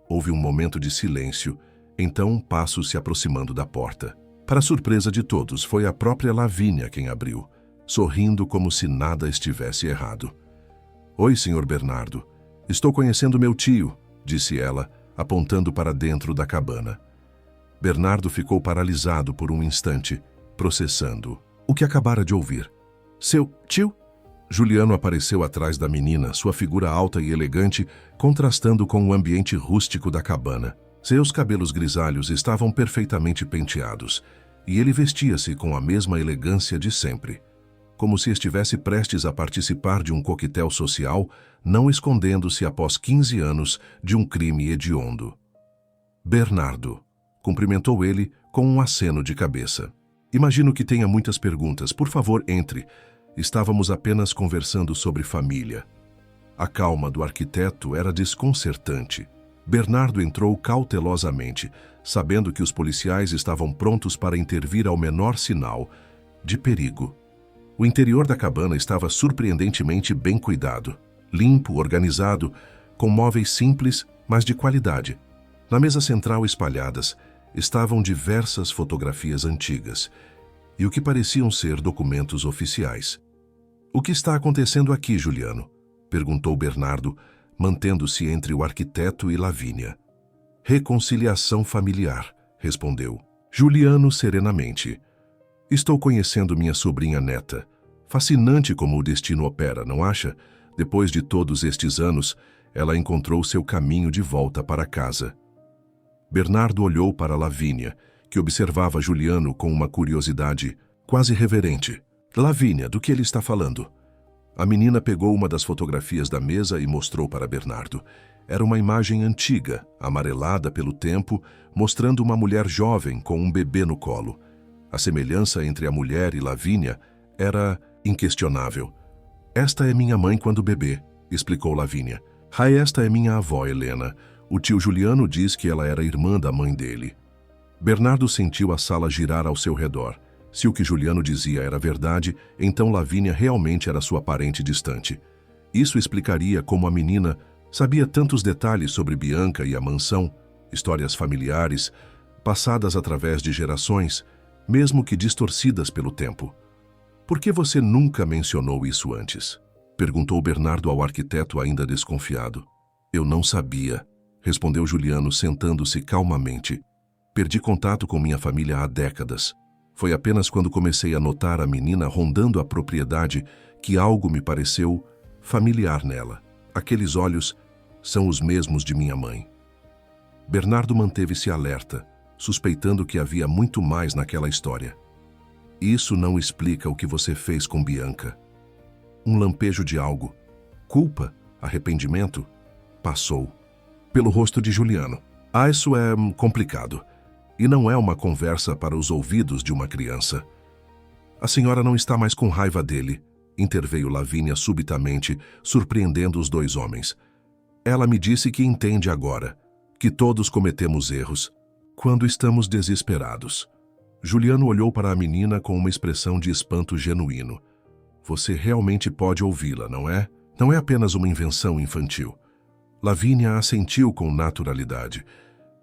Houve um momento de silêncio, então um passo se aproximando da porta. Para surpresa de todos, foi a própria Lavínia quem abriu, sorrindo como se nada estivesse errado. Oi, senhor Bernardo. Estou conhecendo meu tio, disse ela, apontando para dentro da cabana. Bernardo ficou paralisado por um instante, processando o que acabara de ouvir. Seu tio? Juliano apareceu atrás da menina, sua figura alta e elegante, contrastando com o ambiente rústico da cabana. Seus cabelos grisalhos estavam perfeitamente penteados, e ele vestia-se com a mesma elegância de sempre, como se estivesse prestes a participar de um coquetel social, não escondendo-se após 15 anos de um crime hediondo. Bernardo, cumprimentou ele com um aceno de cabeça. Imagino que tenha muitas perguntas. Por favor, entre. Estávamos apenas conversando sobre família. A calma do arquiteto era desconcertante. Bernardo entrou cautelosamente, sabendo que os policiais estavam prontos para intervir ao menor sinal de perigo. O interior da cabana estava surpreendentemente bem cuidado, limpo, organizado, com móveis simples, mas de qualidade. Na mesa central espalhadas estavam diversas fotografias antigas e o que pareciam ser documentos oficiais. "O que está acontecendo aqui, Juliano?" perguntou Bernardo, mantendo-se entre o arquiteto e Lavínia. "Reconciliação familiar", respondeu Juliano serenamente. "Estou conhecendo minha sobrinha neta. Fascinante como o destino opera, não acha? Depois de todos estes anos, ela encontrou seu caminho de volta para casa." Bernardo olhou para Lavínia, que observava Juliano com uma curiosidade quase reverente. "Lavínia, do que ele está falando?" A menina pegou uma das fotografias da mesa e mostrou para Bernardo. Era uma imagem antiga, amarelada pelo tempo, mostrando uma mulher jovem com um bebê no colo. A semelhança entre a mulher e Lavínia era inquestionável. "Esta é minha mãe quando bebê", explicou Lavínia. "Esta é minha avó, Helena. O tio Juliano diz que ela era irmã da mãe dele." Bernardo sentiu a sala girar ao seu redor. Se o que Juliano dizia era verdade, então Lavínia realmente era sua parente distante. Isso explicaria como a menina sabia tantos detalhes sobre Bianca e a mansão, histórias familiares, passadas através de gerações, mesmo que distorcidas pelo tempo. "Por que você nunca mencionou isso antes?" perguntou Bernardo ao arquiteto ainda desconfiado. "Eu não sabia", respondeu Juliano sentando-se calmamente. "Perdi contato com minha família há décadas. Foi apenas quando comecei a notar a menina rondando a propriedade que algo me pareceu familiar nela. Aqueles olhos são os mesmos de minha mãe." Bernardo manteve-se alerta, suspeitando que havia muito mais naquela história. "Isso não explica o que você fez com Bianca." Um lampejo de algo, culpa, arrependimento, passou pelo rosto de Juliano. Isso é complicado. E não é uma conversa para os ouvidos de uma criança." "A senhora não está mais com raiva dele", interveio Lavínia subitamente, surpreendendo os dois homens. "Ela me disse que entende agora, que todos cometemos erros, quando estamos desesperados." Juliano olhou para a menina com uma expressão de espanto genuíno. "Você realmente pode ouvi-la, não é? Não é apenas uma invenção infantil." Lavínia assentiu com naturalidade.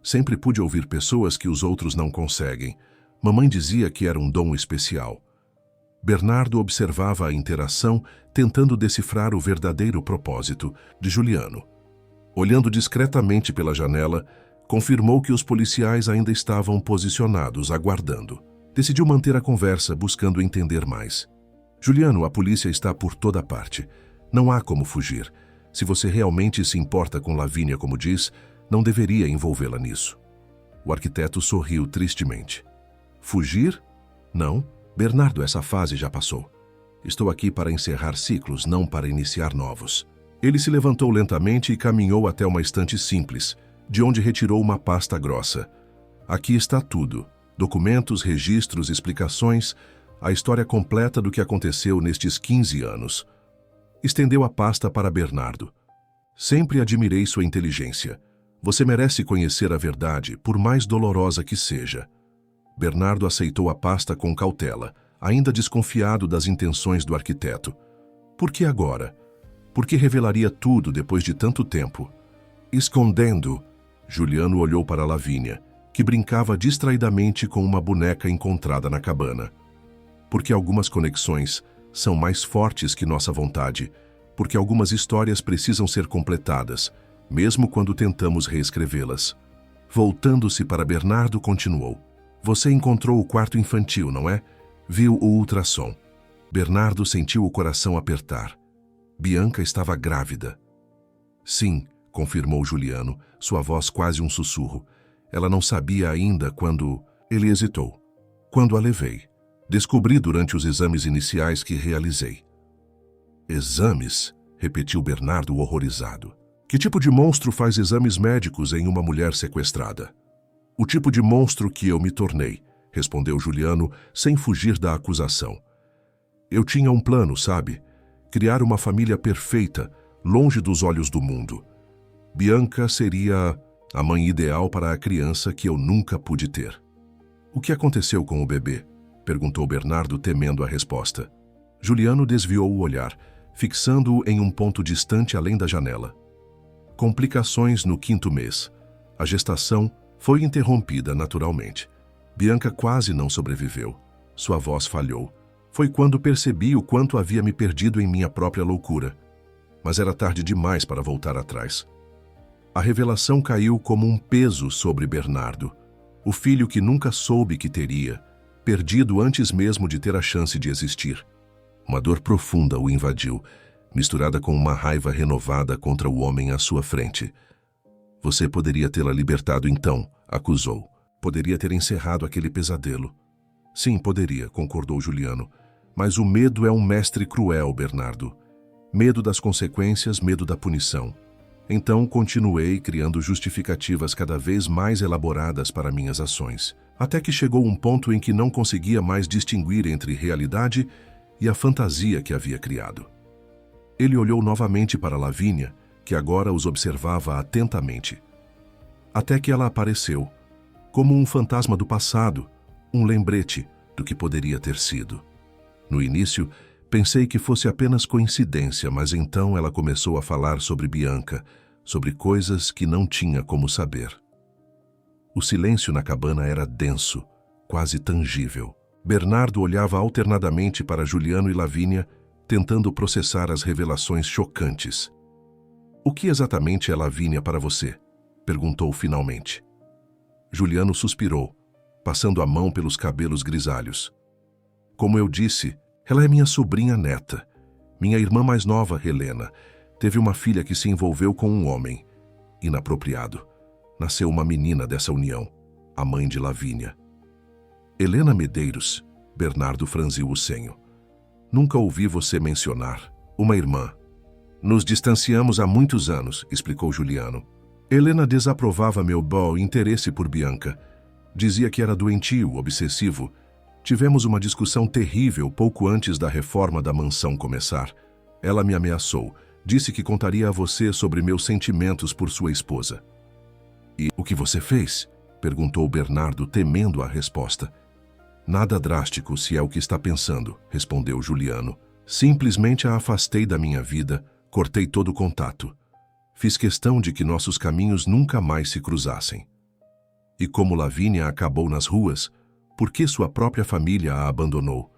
"Sempre pude ouvir pessoas que os outros não conseguem. Mamãe dizia que era um dom especial." Bernardo observava a interação, tentando decifrar o verdadeiro propósito de Juliano. Olhando discretamente pela janela, confirmou que os policiais ainda estavam posicionados, aguardando. Decidiu manter a conversa, buscando entender mais. "Juliano, a polícia está por toda parte. Não há como fugir. Se você realmente se importa com Lavínia, como diz, não deveria envolvê-la nisso." O arquiteto sorriu tristemente. "Fugir? Não. Bernardo, essa fase já passou. Estou aqui para encerrar ciclos, não para iniciar novos." Ele se levantou lentamente e caminhou até uma estante simples, de onde retirou uma pasta grossa. "Aqui está tudo. Documentos, registros, explicações, a história completa do que aconteceu nestes 15 anos. Estendeu a pasta para Bernardo. "Sempre admirei sua inteligência. Você merece conhecer a verdade, por mais dolorosa que seja." Bernardo aceitou a pasta com cautela, ainda desconfiado das intenções do arquiteto. Por que agora? Por que revelaria tudo depois de tanto tempo? Escondendo, Juliano olhou para Lavínia, que brincava distraidamente com uma boneca encontrada na cabana. Porque algumas conexões são mais fortes que nossa vontade, porque algumas histórias precisam ser completadas, mesmo quando tentamos reescrevê-las. Voltando-se para Bernardo, continuou. Você encontrou o quarto infantil, não é? Viu o ultrassom. Bernardo sentiu o coração apertar. Bianca estava grávida. Sim, confirmou Juliano, sua voz quase um sussurro. Ela não sabia ainda quando... Ele hesitou. Quando a levei, descobri durante os exames iniciais que realizei. Exames? Repetiu Bernardo horrorizado. Que tipo de monstro faz exames médicos em uma mulher sequestrada? O tipo de monstro que eu me tornei, respondeu Juliano, sem fugir da acusação. Eu tinha um plano, sabe? Criar uma família perfeita, longe dos olhos do mundo. Bianca seria a mãe ideal para a criança que eu nunca pude ter. O que aconteceu com o bebê? Perguntou Bernardo, temendo a resposta. Juliano desviou o olhar, fixando-o em um ponto distante além da janela. Complicações no 5º mês. A gestação foi interrompida naturalmente. Bianca quase não sobreviveu. Sua voz falhou. Foi quando percebi o quanto havia me perdido em minha própria loucura. Mas era tarde demais para voltar atrás. A revelação caiu como um peso sobre Bernardo. O filho que nunca soube que teria, perdido antes mesmo de ter a chance de existir. Uma dor profunda o invadiu, misturada com uma raiva renovada contra o homem à sua frente. Você poderia tê-la libertado então, acusou. Poderia ter encerrado aquele pesadelo. Sim, poderia, concordou Juliano. Mas o medo é um mestre cruel, Bernardo. Medo das consequências, medo da punição. Então continuei criando justificativas cada vez mais elaboradas para minhas ações, até que chegou um ponto em que não conseguia mais distinguir entre realidade e a fantasia que havia criado. Ele olhou novamente para Lavínia, que agora os observava atentamente. Até que ela apareceu, como um fantasma do passado, um lembrete do que poderia ter sido. No início, pensei que fosse apenas coincidência, mas então ela começou a falar sobre Bianca, sobre coisas que não tinha como saber. O silêncio na cabana era denso, quase tangível. Bernardo olhava alternadamente para Juliano e Lavínia, tentando processar as revelações chocantes. O que exatamente é Lavínia para você? Perguntou finalmente. Juliano suspirou, passando a mão pelos cabelos grisalhos. Como eu disse, ela é minha sobrinha neta. Minha irmã mais nova, Helena, teve uma filha que se envolveu com um homem. Inapropriado. Nasceu uma menina dessa união, a mãe de Lavínia. Helena Medeiros, Bernardo franziu o senho. Nunca ouvi você mencionar. Uma irmã. Nos distanciamos há muitos anos, explicou Juliano. Helena desaprovava meu bom interesse por Bianca. Dizia que era doentio, obsessivo. Tivemos uma discussão terrível pouco antes da reforma da mansão começar. Ela me ameaçou. Disse que contaria a você sobre meus sentimentos por sua esposa. E o que você fez? Perguntou Bernardo, temendo a resposta. Nada drástico, se é o que está pensando, respondeu Juliano. Simplesmente a afastei da minha vida, cortei todo o contato. Fiz questão de que nossos caminhos nunca mais se cruzassem. E como Lavínia acabou nas ruas, por que sua própria família a abandonou?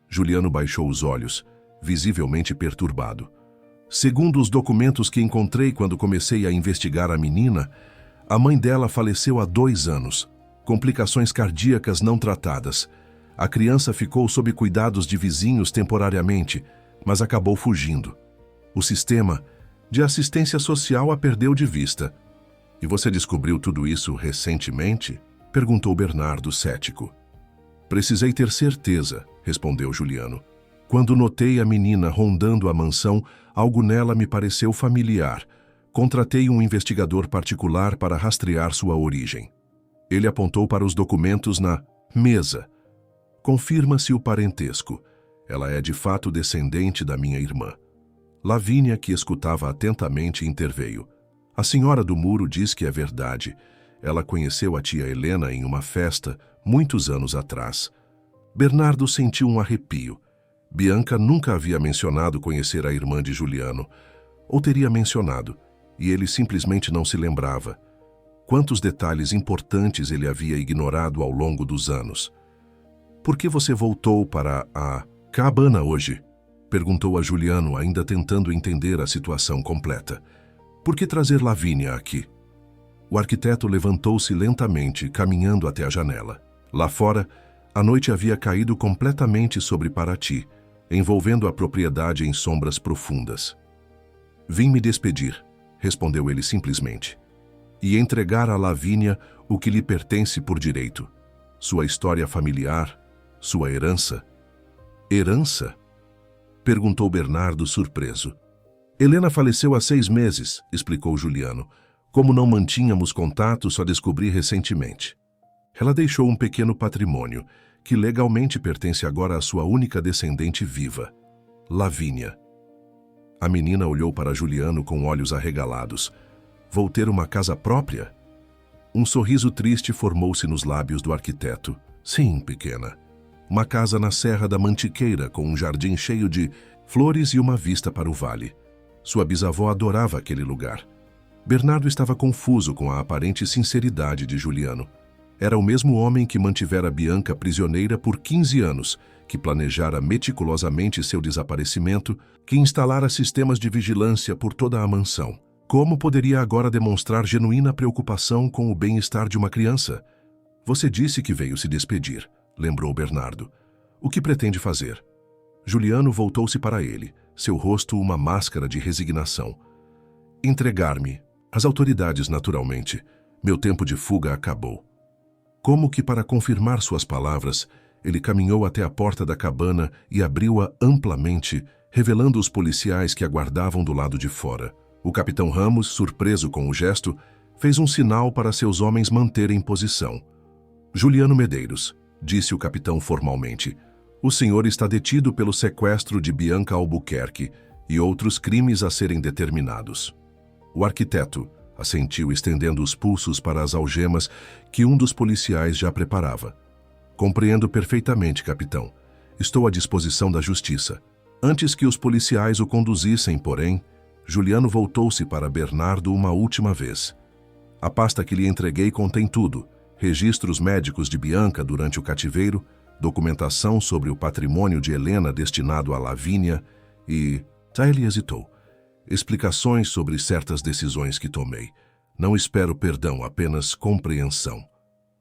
Juliano baixou os olhos, visivelmente perturbado. Segundo os documentos que encontrei quando comecei a investigar a menina, a mãe dela faleceu há 2 anos, complicações cardíacas não tratadas. A criança ficou sob cuidados de vizinhos temporariamente, mas acabou fugindo. O sistema de assistência social a perdeu de vista. E você descobriu tudo isso recentemente? Perguntou Bernardo, cético. Precisei ter certeza, respondeu Juliano. Quando notei a menina rondando a mansão, algo nela me pareceu familiar. Contratei um investigador particular para rastrear sua origem. Ele apontou para os documentos na mesa. Confirma-se o parentesco. Ela é de fato descendente da minha irmã. Lavínia, que escutava atentamente, interveio. A senhora do muro diz que é verdade. Ela conheceu a tia Helena em uma festa, muitos anos atrás. Bernardo sentiu um arrepio. Bianca nunca havia mencionado conhecer a irmã de Juliano. Ou teria mencionado, e ele simplesmente não se lembrava. Quantos detalhes importantes ele havia ignorado ao longo dos anos. Por que você voltou para a cabana hoje? Perguntou a Juliano, ainda tentando entender a situação completa. Por que trazer Lavínia aqui? O arquiteto levantou-se lentamente, caminhando até a janela. Lá fora, a noite havia caído completamente sobre Paraty, envolvendo a propriedade em sombras profundas. Vim me despedir, respondeu ele simplesmente, e entregar a Lavínia o que lhe pertence por direito. Sua história familiar, Sua herança? Herança? Perguntou Bernardo, surpreso. Helena faleceu há 6 meses, explicou Juliano. Como não mantínhamos contato, só descobri recentemente. Ela deixou um pequeno patrimônio, que legalmente pertence agora à sua única descendente viva, Lavínia. A menina olhou para Juliano com olhos arregalados. Vou ter uma casa própria? Um sorriso triste formou-se nos lábios do arquiteto. Sim, pequena. Uma casa na Serra da Mantiqueira, com um jardim cheio de flores e uma vista para o vale. Sua bisavó adorava aquele lugar. Bernardo estava confuso com a aparente sinceridade de Juliano. Era o mesmo homem que mantivera Bianca prisioneira por 15 anos, que planejara meticulosamente seu desaparecimento, que instalara sistemas de vigilância por toda a mansão. Como poderia agora demonstrar genuína preocupação com o bem-estar de uma criança? Você disse que veio se despedir, lembrou Bernardo. O que pretende fazer? Juliano voltou-se para ele, seu rosto uma máscara de resignação. Entregar-me. Às autoridades, naturalmente. Meu tempo de fuga acabou. Como que para confirmar suas palavras, ele caminhou até a porta da cabana e abriu-a amplamente, revelando os policiais que aguardavam do lado de fora. O capitão Ramos, surpreso com o gesto, fez um sinal para seus homens manterem posição. Juliano Medeiros, disse o capitão formalmente, o senhor está detido pelo sequestro de Bianca Albuquerque e outros crimes a serem determinados. O arquiteto assentiu, estendendo os pulsos para as algemas que um dos policiais já preparava. Compreendo perfeitamente, capitão. Estou à disposição da justiça. Antes que os policiais o conduzissem, porém, Juliano voltou-se para Bernardo uma última vez. A pasta que lhe entreguei contém tudo: registros médicos de Bianca durante o cativeiro, documentação sobre o patrimônio de Helena destinado a Lavínia e... Ele hesitou. Explicações sobre certas decisões que tomei. Não espero perdão, apenas compreensão.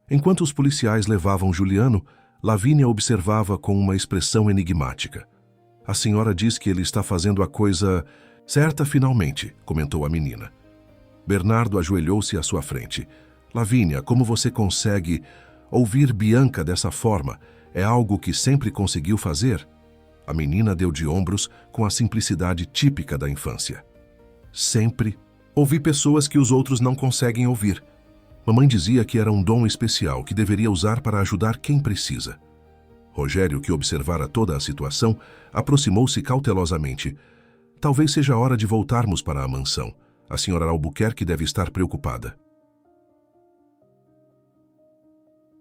Enquanto os policiais levavam Juliano, Lavínia observava com uma expressão enigmática. A senhora diz que ele está fazendo a coisa certa finalmente, comentou a menina. Bernardo ajoelhou-se à sua frente. Lavínia, como você consegue ouvir Bianca dessa forma? É algo que sempre conseguiu fazer? A menina deu de ombros com a simplicidade típica da infância. Sempre ouvi pessoas que os outros não conseguem ouvir. Mamãe dizia que era um dom especial que deveria usar para ajudar quem precisa. Rogério, que observara toda a situação, aproximou-se cautelosamente. Talvez seja a hora de voltarmos para a mansão. A senhora Albuquerque deve estar preocupada.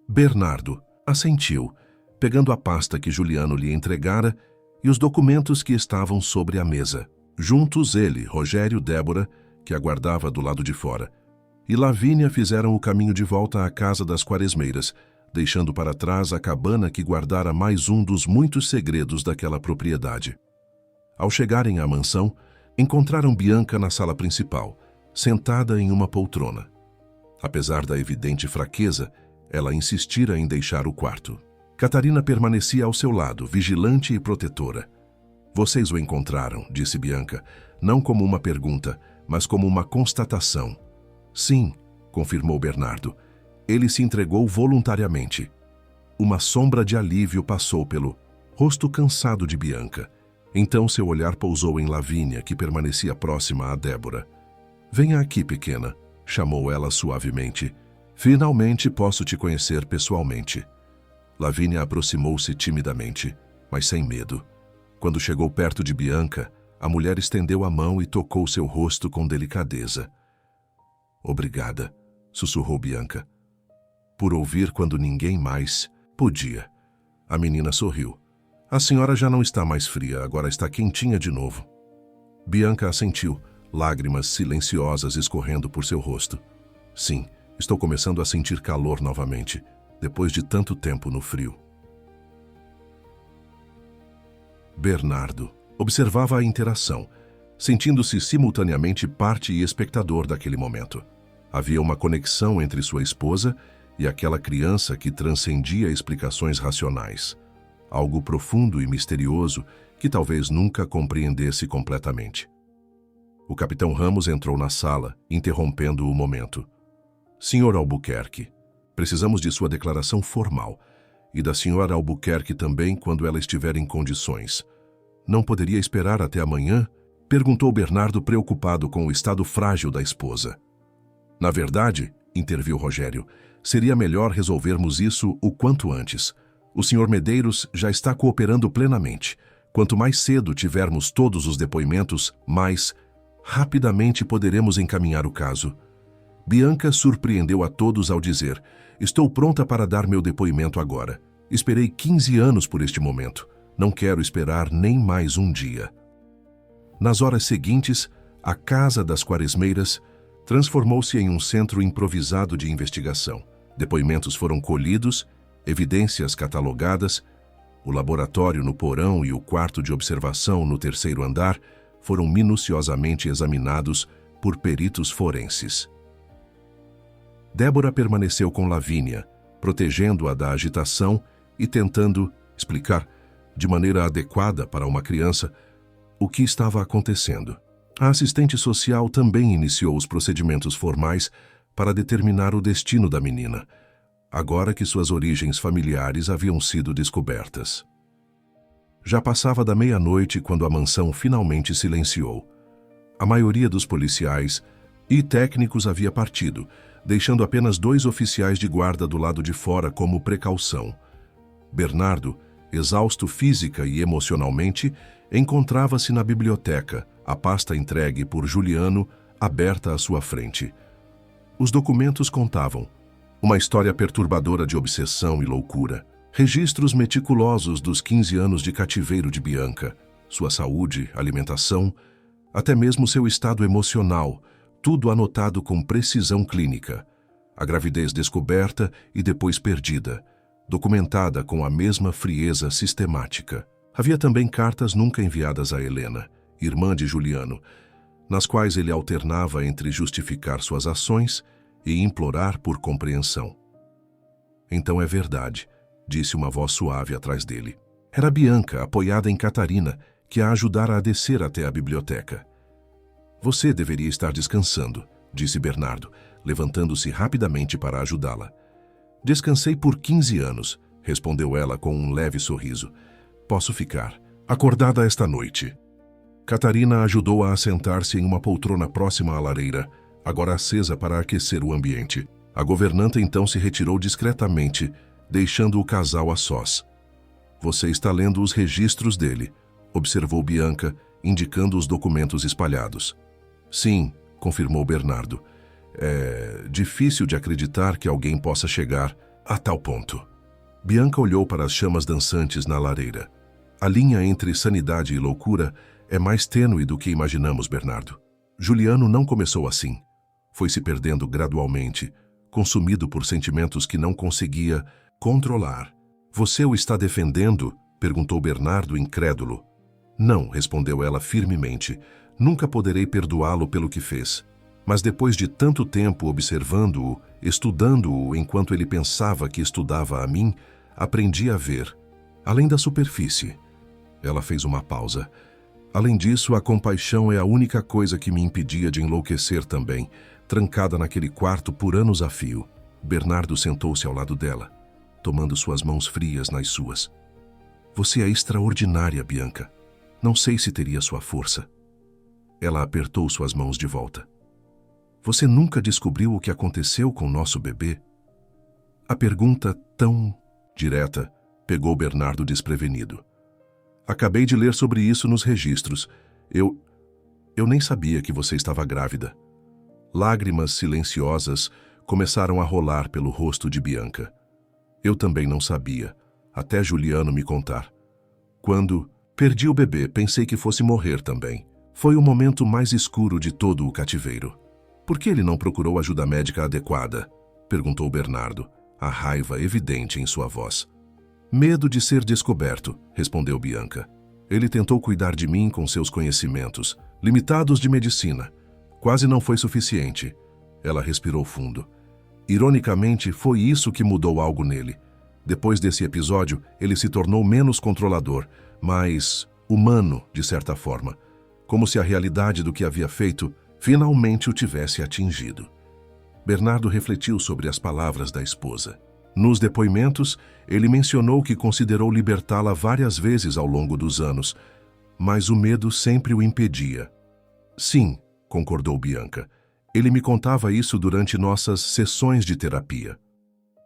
Bernardo assentiu, pegando a pasta que Juliano lhe entregara e os documentos que estavam sobre a mesa. Juntos ele, Rogério, Débora, que aguardava do lado de fora, e Lavínia fizeram o caminho de volta à casa das Quaresmeiras, deixando para trás a cabana que guardara mais um dos muitos segredos daquela propriedade. Ao chegarem à mansão, encontraram Bianca na sala principal, sentada em uma poltrona. Apesar da evidente fraqueza, ela insistira em deixar o quarto. Catarina permanecia ao seu lado, vigilante e protetora. Vocês o encontraram, disse Bianca, não como uma pergunta, mas como uma constatação. Sim, confirmou Bernardo. Ele se entregou voluntariamente. Uma sombra de alívio passou pelo rosto cansado de Bianca. Então seu olhar pousou em Lavínia, que permanecia próxima a Débora. Venha aqui, pequena, chamou ela suavemente. Finalmente posso te conhecer pessoalmente. Lavínia aproximou-se timidamente, mas sem medo. Quando chegou perto de Bianca, a mulher estendeu a mão e tocou seu rosto com delicadeza. Obrigada, sussurrou Bianca. Por ouvir quando ninguém mais podia. A menina sorriu. A senhora já não está mais fria, agora está quentinha de novo. Bianca assentiu, lágrimas silenciosas escorrendo por seu rosto. Sim, estou começando a sentir calor novamente, depois de tanto tempo no frio. Bernardo observava a interação, sentindo-se simultaneamente parte e espectador daquele momento. Havia uma conexão entre sua esposa e aquela criança que transcendia explicações racionais. Algo profundo e misterioso que talvez nunca compreendesse completamente. O capitão Ramos entrou na sala, interrompendo o momento. Senhor Albuquerque, precisamos de sua declaração formal. E da senhora Albuquerque também, quando ela estiver em condições. Não poderia esperar até amanhã? Perguntou Bernardo, preocupado com o estado frágil da esposa. Na verdade, interviu Rogério, seria melhor resolvermos isso o quanto antes. O Sr. Medeiros já está cooperando plenamente. Quanto mais cedo tivermos todos os depoimentos, mais rapidamente poderemos encaminhar o caso. Bianca surpreendeu a todos ao dizer: estou pronta para dar meu depoimento agora. Esperei 15 anos por este momento. Não quero esperar nem mais um dia. Nas horas seguintes, a Casa das Quaresmeiras transformou-se em um centro improvisado de investigação. Depoimentos foram colhidos, evidências catalogadas, o laboratório no porão e o quarto de observação no terceiro andar foram minuciosamente examinados por peritos forenses. Débora permaneceu com Lavínia, protegendo-a da agitação e tentando explicar, de maneira adequada para uma criança, o que estava acontecendo. A assistente social também iniciou os procedimentos formais para determinar o destino da menina, agora que suas origens familiares haviam sido descobertas. Já passava da meia-noite quando a mansão finalmente silenciou. A maioria dos policiais e técnicos havia partido, deixando apenas 2 oficiais de guarda do lado de fora como precaução. Bernardo, exausto física e emocionalmente, encontrava-se na biblioteca, a pasta entregue por Juliano aberta à sua frente. Os documentos contavam uma história perturbadora de obsessão e loucura, registros meticulosos dos 15 anos de cativeiro de Bianca, sua saúde, alimentação, até mesmo seu estado emocional, tudo anotado com precisão clínica. A gravidez descoberta e depois perdida, documentada com a mesma frieza sistemática. Havia também cartas nunca enviadas a Helena, irmã de Juliano, nas quais ele alternava entre justificar suas ações e implorar por compreensão. Então é verdade, disse uma voz suave atrás dele. Era Bianca, apoiada em Catarina, que a ajudara a descer até a biblioteca. Você deveria estar descansando, disse Bernardo, levantando-se rapidamente para ajudá-la. Descansei por 15 anos, respondeu ela com um leve sorriso. Posso ficar. Acordada esta noite. Catarina ajudou-a a sentar-se em uma poltrona próxima à lareira, agora acesa para aquecer o ambiente. A governanta então se retirou discretamente, deixando o casal a sós. Você está lendo os registros dele, observou Bianca, indicando os documentos espalhados. Sim, confirmou Bernardo. É difícil de acreditar que alguém possa chegar a tal ponto. Bianca olhou para as chamas dançantes na lareira. A linha entre sanidade e loucura é mais tênue do que imaginamos, Bernardo. Juliano não começou assim. Foi se perdendo gradualmente, consumido por sentimentos que não conseguia controlar. Você o está defendendo? Perguntou Bernardo, incrédulo. Não, respondeu ela firmemente. Nunca poderei perdoá-lo pelo que fez. Mas depois de tanto tempo observando-o, estudando-o enquanto ele pensava que estudava a mim, aprendi a ver, além da superfície. Ela fez uma pausa. Além disso, a compaixão é a única coisa que me impedia de enlouquecer também, trancada naquele quarto por anos a fio. Bernardo sentou-se ao lado dela, tomando suas mãos frias nas suas. Você é extraordinária, Bianca. Não sei se teria sua força. Ela apertou suas mãos de volta. Você nunca descobriu o que aconteceu com nosso bebê? A pergunta tão direta pegou Bernardo desprevenido. Acabei de ler sobre isso nos registros. Eu nem sabia que você estava grávida. Lágrimas silenciosas começaram a rolar pelo rosto de Bianca. Eu também não sabia, até Juliano me contar. Quando perdi o bebê, pensei que fosse morrer também. Foi o momento mais escuro de todo o cativeiro. Por que ele não procurou ajuda médica adequada? Perguntou Bernardo, a raiva evidente em sua voz. Medo de ser descoberto, respondeu Bianca. Ele tentou cuidar de mim com seus conhecimentos, limitados de medicina. Quase não foi suficiente. Ela respirou fundo. Ironicamente, foi isso que mudou algo nele. Depois desse episódio, ele se tornou menos controlador, mais humano, de certa forma. Como se a realidade do que havia feito finalmente o tivesse atingido. Bernardo refletiu sobre as palavras da esposa. Nos depoimentos, ele mencionou que considerou libertá-la várias vezes ao longo dos anos, mas o medo sempre o impedia. Sim, concordou Bianca. Ele me contava isso durante nossas sessões de terapia.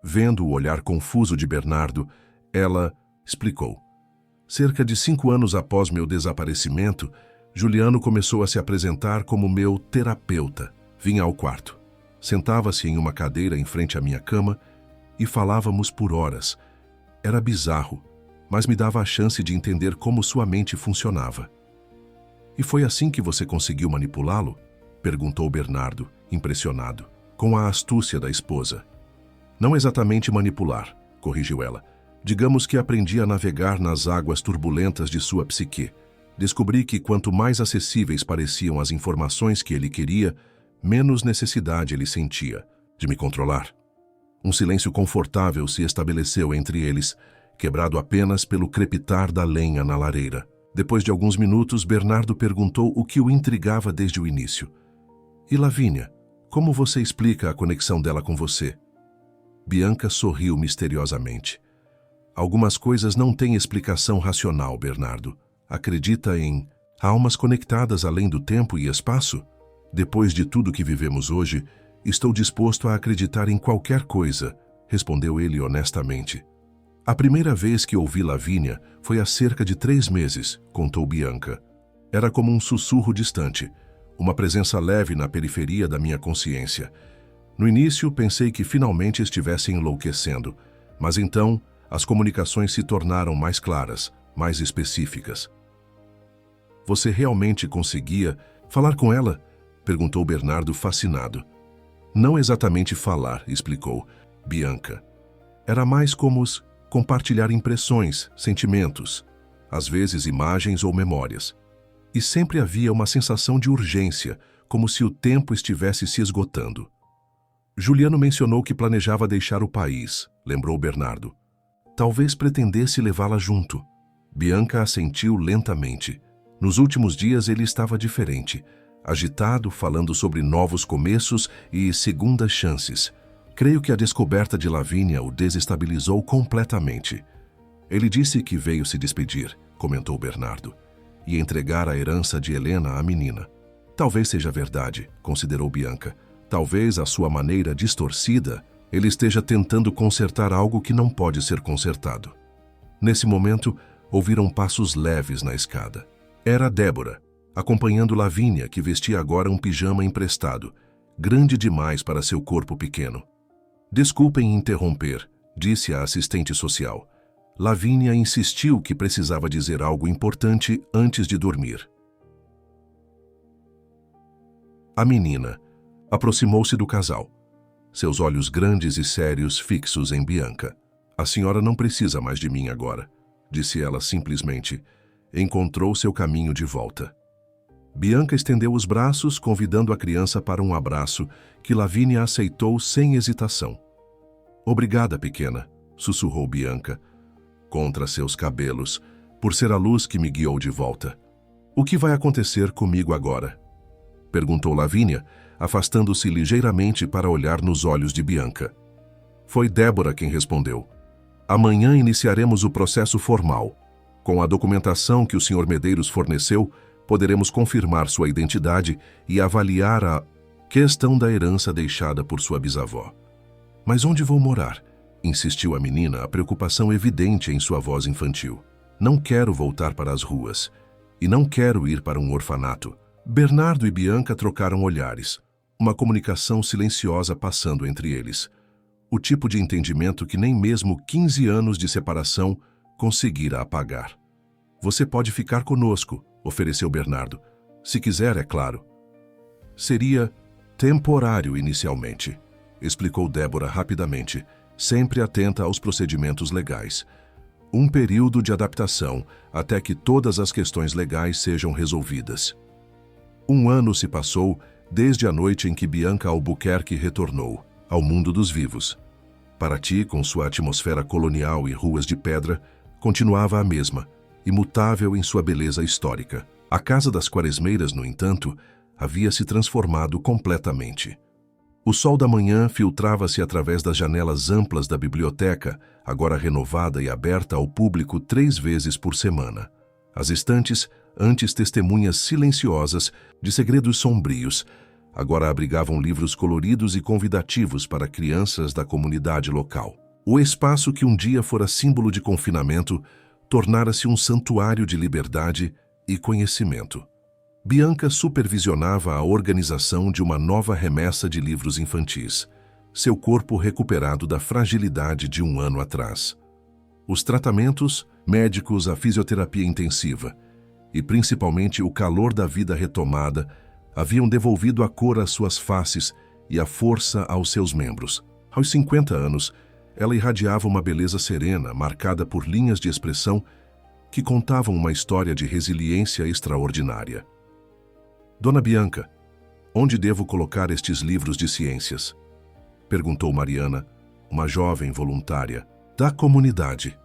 Vendo o olhar confuso de Bernardo, ela explicou. Cerca de 5 anos após meu desaparecimento, Juliano começou a se apresentar como meu terapeuta. Vinha ao quarto. Sentava-se em uma cadeira em frente à minha cama e falávamos por horas. Era bizarro, mas me dava a chance de entender como sua mente funcionava. E foi assim que você conseguiu manipulá-lo? Perguntou Bernardo, impressionado, com a astúcia da esposa. Não exatamente manipular, corrigiu ela. Digamos que aprendi a navegar nas águas turbulentas de sua psique. Descobri que quanto mais acessíveis pareciam as informações que ele queria, menos necessidade ele sentia de me controlar. Um silêncio confortável se estabeleceu entre eles, quebrado apenas pelo crepitar da lenha na lareira. Depois de alguns minutos, Bernardo perguntou o que o intrigava desde o início. E Lavínia, como você explica a conexão dela com você? Bianca sorriu misteriosamente. Algumas coisas não têm explicação racional, Bernardo. Acredita em almas conectadas além do tempo e espaço? Depois de tudo que vivemos hoje, estou disposto a acreditar em qualquer coisa, respondeu ele honestamente. A primeira vez que ouvi Lavínia foi há cerca de 3 meses, contou Bianca. Era como um sussurro distante, uma presença leve na periferia da minha consciência. No início, pensei que finalmente estivesse enlouquecendo, mas então as comunicações se tornaram mais claras, mais específicas. Você realmente conseguia falar com ela? Perguntou Bernardo fascinado. Não exatamente falar, explicou Bianca. Era mais como compartilhar impressões, sentimentos, às vezes imagens ou memórias. E sempre havia uma sensação de urgência, como se o tempo estivesse se esgotando. Juliano mencionou que planejava deixar o país, lembrou Bernardo. Talvez pretendesse levá-la junto. Bianca assentiu lentamente. Nos últimos dias ele estava diferente, agitado, falando sobre novos começos e segundas chances. Creio que a descoberta de Lavínia o desestabilizou completamente. Ele disse que veio se despedir, comentou Bernardo, e entregar a herança de Helena à menina. Talvez seja verdade, considerou Bianca. Talvez, à sua maneira distorcida, ele esteja tentando consertar algo que não pode ser consertado. Nesse momento, ouviram passos leves na escada. Era Débora, acompanhando Lavínia, que vestia agora um pijama emprestado, grande demais para seu corpo pequeno. Desculpem interromper, disse a assistente social. Lavínia insistiu que precisava dizer algo importante antes de dormir. A menina aproximou-se do casal, seus olhos grandes e sérios fixos em Bianca. A senhora não precisa mais de mim agora, disse ela simplesmente. Encontrou seu caminho de volta. Bianca estendeu os braços, convidando a criança para um abraço, que Lavínia aceitou sem hesitação. Obrigada, pequena, sussurrou Bianca, contra seus cabelos, por ser a luz que me guiou de volta. O que vai acontecer comigo agora? Perguntou Lavínia, afastando-se ligeiramente para olhar nos olhos de Bianca. Foi Débora quem respondeu. Amanhã iniciaremos o processo formal. Com a documentação que o Sr. Medeiros forneceu, poderemos confirmar sua identidade e avaliar a questão da herança deixada por sua bisavó. Mas onde vou morar? Insistiu a menina, a preocupação evidente em sua voz infantil. Não quero voltar para as ruas. E não quero ir para um orfanato. Bernardo e Bianca trocaram olhares, uma comunicação silenciosa passando entre eles. O tipo de entendimento que nem mesmo 15 anos de separação conseguira apagar. Você pode ficar conosco, ofereceu Bernardo. Se quiser, é claro. Seria temporário inicialmente, explicou Débora rapidamente, sempre atenta aos procedimentos legais. Um período de adaptação até que todas as questões legais sejam resolvidas. 1 ano se passou desde a noite em que Bianca Albuquerque retornou ao mundo dos vivos. Paraty, com sua atmosfera colonial e ruas de pedra, continuava a mesma, imutável em sua beleza histórica. A Casa das Quaresmeiras, no entanto, havia se transformado completamente. O sol da manhã filtrava-se através das janelas amplas da biblioteca, agora renovada e aberta ao público 3 vezes por semana. As estantes, antes testemunhas silenciosas de segredos sombrios, agora abrigavam livros coloridos e convidativos para crianças da comunidade local. O espaço que um dia fora símbolo de confinamento tornara-se um santuário de liberdade e conhecimento. Bianca supervisionava a organização de uma nova remessa de livros infantis, seu corpo recuperado da fragilidade de 1 ano atrás. Os tratamentos, médicos, a fisioterapia intensiva e principalmente o calor da vida retomada haviam devolvido a cor às suas faces e a força aos seus membros. Aos 50 anos, ela irradiava uma beleza serena, marcada por linhas de expressão que contavam uma história de resiliência extraordinária. Dona Bianca, onde devo colocar estes livros de ciências? Perguntou Mariana, uma jovem voluntária. Da comunidade.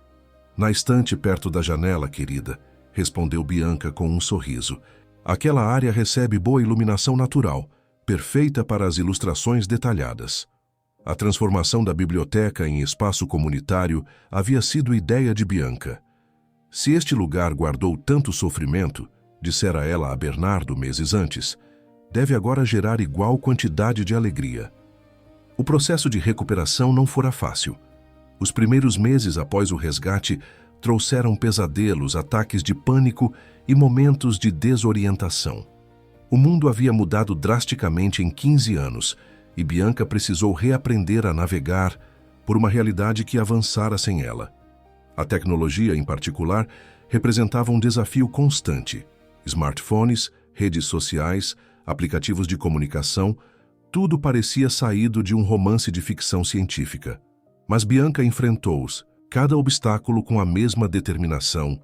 Na estante perto da janela, querida, respondeu Bianca com um sorriso. Aquela área recebe boa iluminação natural, perfeita para as ilustrações detalhadas. A transformação da biblioteca em espaço comunitário havia sido ideia de Bianca. Se este lugar guardou tanto sofrimento, dissera ela a Bernardo meses antes, deve agora gerar igual quantidade de alegria. O processo de recuperação não fora fácil. Os primeiros meses após o resgate trouxeram pesadelos, ataques de pânico e momentos de desorientação. O mundo havia mudado drasticamente em 15 anos e Bianca precisou reaprender a navegar por uma realidade que avançara sem ela. A tecnologia, em particular, representava um desafio constante. Smartphones, redes sociais, aplicativos de comunicação, tudo parecia saído de um romance de ficção científica. Mas Bianca enfrentou-os, cada obstáculo com a mesma determinação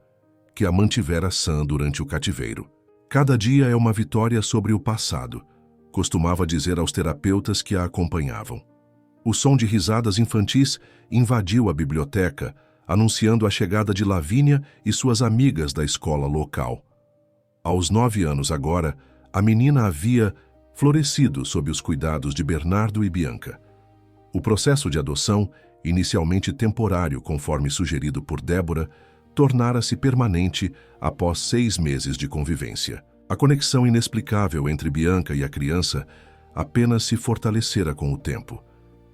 que a mantivera sã durante o cativeiro. Cada dia é uma vitória sobre o passado, costumava dizer aos terapeutas que a acompanhavam. O som de risadas infantis invadiu a biblioteca, anunciando a chegada de Lavínia e suas amigas da escola local. Aos 9 anos agora, a menina havia florescido sob os cuidados de Bernardo e Bianca. O processo de adoção, inicialmente temporário conforme sugerido por Débora, tornara-se permanente após 6 meses de convivência. A conexão inexplicável entre Bianca e a criança apenas se fortalecera com o tempo.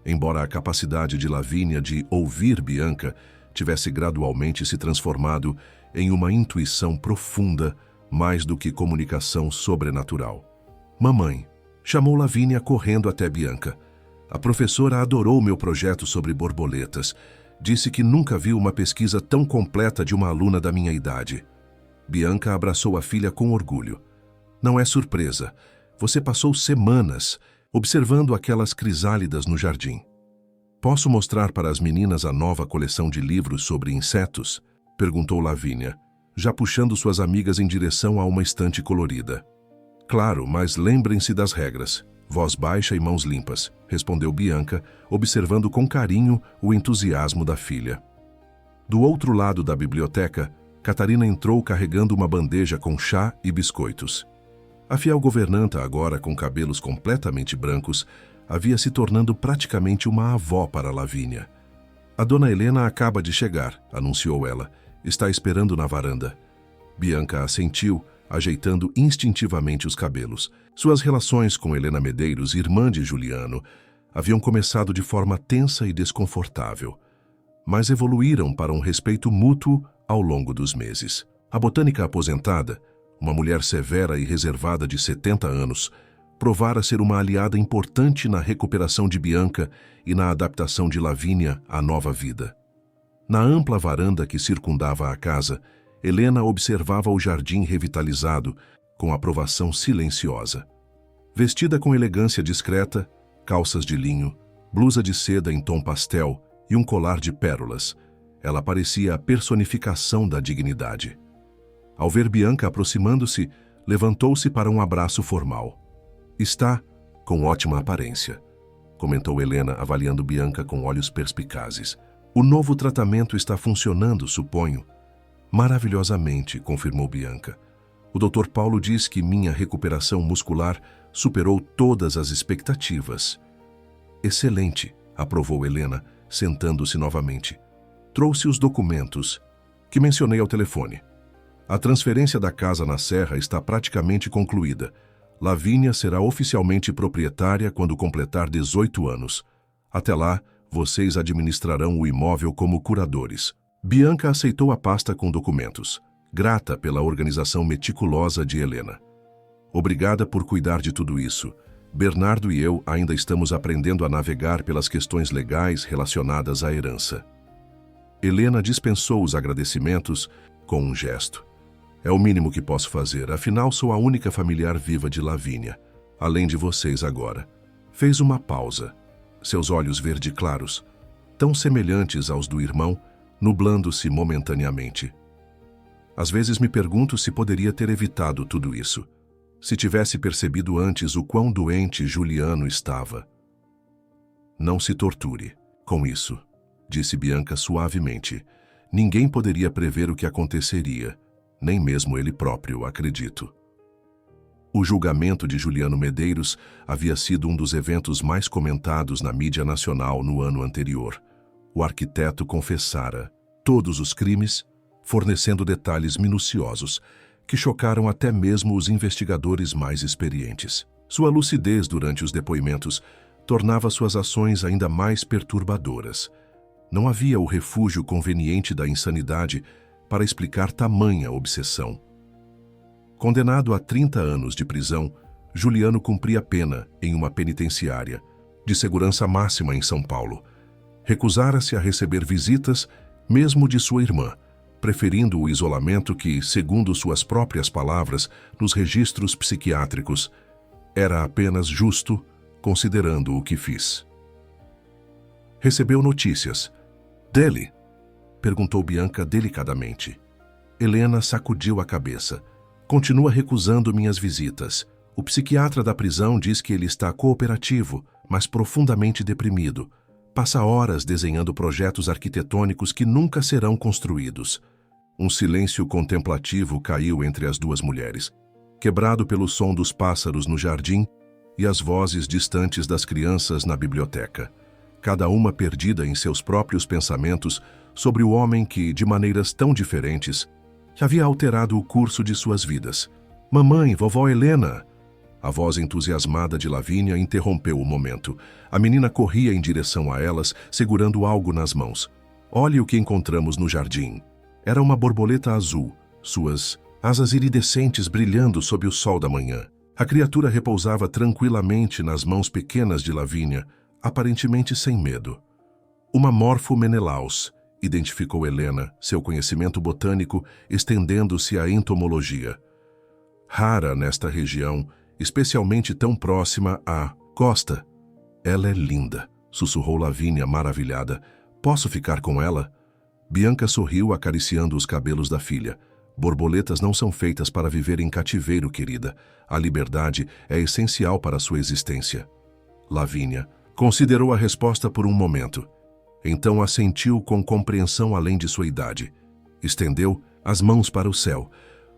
Embora a capacidade de Lavínia de ouvir Bianca tivesse gradualmente se transformado em uma intuição profunda, mais do que comunicação sobrenatural. Mamãe, chamou Lavínia correndo até Bianca. A professora adorou meu projeto sobre borboletas. Disse que nunca viu uma pesquisa tão completa de uma aluna da minha idade. Bianca abraçou a filha com orgulho. Não é surpresa. Você passou semanas observando aquelas crisálidas no jardim. Posso mostrar para as meninas a nova coleção de livros sobre insetos? Perguntou Lavínia, já puxando suas amigas em direção a uma estante colorida. Claro, mas lembrem-se das regras. Voz baixa e mãos limpas, respondeu Bianca, observando com carinho o entusiasmo da filha. Do outro lado da biblioteca, Catarina entrou carregando uma bandeja com chá e biscoitos. A fiel governanta, agora com cabelos completamente brancos, havia se tornando praticamente uma avó para Lavínia. A dona Helena acaba de chegar, anunciou ela. Está esperando na varanda. Bianca assentiu, ajeitando instintivamente os cabelos. Suas relações com Helena Medeiros, irmã de Juliano, haviam começado de forma tensa e desconfortável, mas evoluíram para um respeito mútuo ao longo dos meses. A botânica aposentada, uma mulher severa e reservada de 70 anos, provara ser uma aliada importante na recuperação de Bianca e na adaptação de Lavínia à nova vida. Na ampla varanda que circundava a casa, Helena observava o jardim revitalizado, com aprovação silenciosa. Vestida com elegância discreta, calças de linho, blusa de seda em tom pastel e um colar de pérolas, ela parecia a personificação da dignidade. Ao ver Bianca aproximando-se, levantou-se para um abraço formal. Está com ótima aparência, comentou Helena, avaliando Bianca com olhos perspicazes. O novo tratamento está funcionando, suponho. Maravilhosamente, confirmou Bianca. O Dr. Paulo diz que minha recuperação muscular superou todas as expectativas. Excelente, aprovou Helena, sentando-se novamente. Trouxe os documentos que mencionei ao telefone. A transferência da casa na Serra está praticamente concluída. Lavínia será oficialmente proprietária quando completar 18 anos. Até lá, vocês administrarão o imóvel como curadores. Bianca aceitou a pasta com documentos, grata pela organização meticulosa de Helena. Obrigada por cuidar de tudo isso. Bernardo e eu ainda estamos aprendendo a navegar pelas questões legais relacionadas à herança. Helena dispensou os agradecimentos com um gesto. É o mínimo que posso fazer, afinal sou a única familiar viva de Lavínia, além de vocês agora. Fez uma pausa. Seus olhos verde claros, tão semelhantes aos do irmão, nublando-se momentaneamente. Às vezes me pergunto se poderia ter evitado tudo isso, se tivesse percebido antes o quão doente Juliano estava. Não se torture com isso, disse Bianca suavemente. Ninguém poderia prever o que aconteceria, nem mesmo ele próprio, acredito. O julgamento de Juliano Medeiros havia sido um dos eventos mais comentados na mídia nacional no ano anterior. O arquiteto confessara todos os crimes, fornecendo detalhes minuciosos que chocaram até mesmo os investigadores mais experientes. Sua lucidez durante os depoimentos tornava suas ações ainda mais perturbadoras. Não havia o refúgio conveniente da insanidade para explicar tamanha obsessão. Condenado a 30 anos de prisão, Juliano cumpria pena em uma penitenciária de segurança máxima em São Paulo. Recusara-se a receber visitas, mesmo de sua irmã, preferindo o isolamento que, segundo suas próprias palavras, nos registros psiquiátricos, era apenas justo, considerando o que fiz. Recebeu notícias. Dele? Perguntou Bianca delicadamente. Helena sacudiu a cabeça. Continua recusando minhas visitas. O psiquiatra da prisão diz que ele está cooperativo, mas profundamente deprimido. Passa horas desenhando projetos arquitetônicos que nunca serão construídos. Um silêncio contemplativo caiu entre as duas mulheres, quebrado pelo som dos pássaros no jardim e as vozes distantes das crianças na biblioteca, cada uma perdida em seus próprios pensamentos sobre o homem que, de maneiras tão diferentes, havia alterado o curso de suas vidas. Mamãe, vovó Helena! A voz entusiasmada de Lavínia interrompeu o momento. A menina corria em direção a elas, segurando algo nas mãos. Olhe o que encontramos no jardim. Era uma borboleta azul, suas asas iridescentes brilhando sob o sol da manhã. A criatura repousava tranquilamente nas mãos pequenas de Lavínia, aparentemente sem medo. Uma Morpho menelaus, identificou Helena, seu conhecimento botânico estendendo-se à entomologia. Rara nesta região, especialmente tão próxima à costa. Ela é linda, sussurrou Lavínia maravilhada. Posso ficar com ela? Bianca sorriu acariciando os cabelos da filha. Borboletas não são feitas para viver em cativeiro, querida. A liberdade é essencial para sua existência. Lavínia considerou a resposta por um momento. Então assentiu com compreensão além de sua idade. Estendeu as mãos para o céu,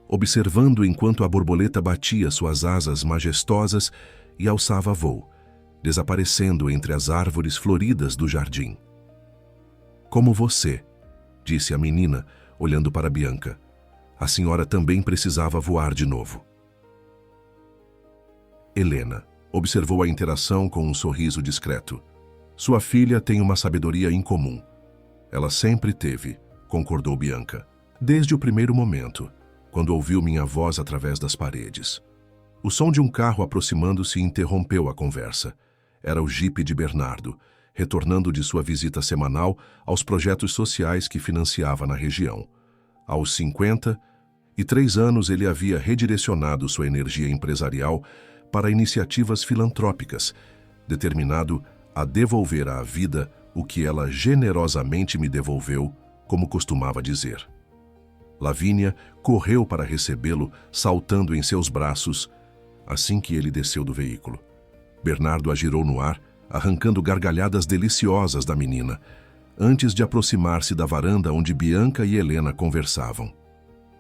observando enquanto a borboleta batia suas asas majestosas e alçava voo, desaparecendo entre as árvores floridas do jardim. Como você, disse a menina, olhando para Bianca. A senhora também precisava voar de novo. Helena observou a interação com um sorriso discreto. Sua filha tem uma sabedoria incomum. Ela sempre teve, concordou Bianca, desde o primeiro momento, quando ouviu minha voz através das paredes. O som de um carro aproximando-se interrompeu a conversa. Era o jipe de Bernardo, retornando de sua visita semanal aos projetos sociais que financiava na região. Aos 53 anos, ele havia redirecionado sua energia empresarial para iniciativas filantrópicas, determinado a devolver à vida o que ela generosamente me devolveu, como costumava dizer. Lavínia correu para recebê-lo, saltando em seus braços, assim que ele desceu do veículo. Bernardo a girou no ar, arrancando gargalhadas deliciosas da menina, antes de aproximar-se da varanda onde Bianca e Helena conversavam.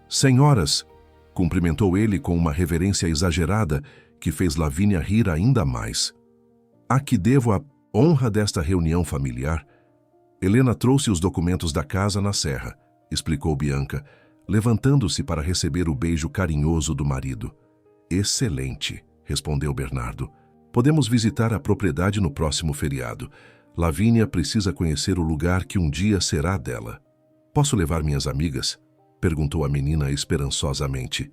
Senhoras, cumprimentou ele com uma reverência exagerada que fez Lavínia rir ainda mais. A que devo a... honra desta reunião familiar, Helena trouxe os documentos da casa na serra, explicou Bianca, levantando-se para receber o beijo carinhoso do marido. Excelente, respondeu Bernardo. Podemos visitar a propriedade no próximo feriado. Lavínia precisa conhecer o lugar que um dia será dela. Posso levar minhas amigas? Perguntou a menina esperançosamente.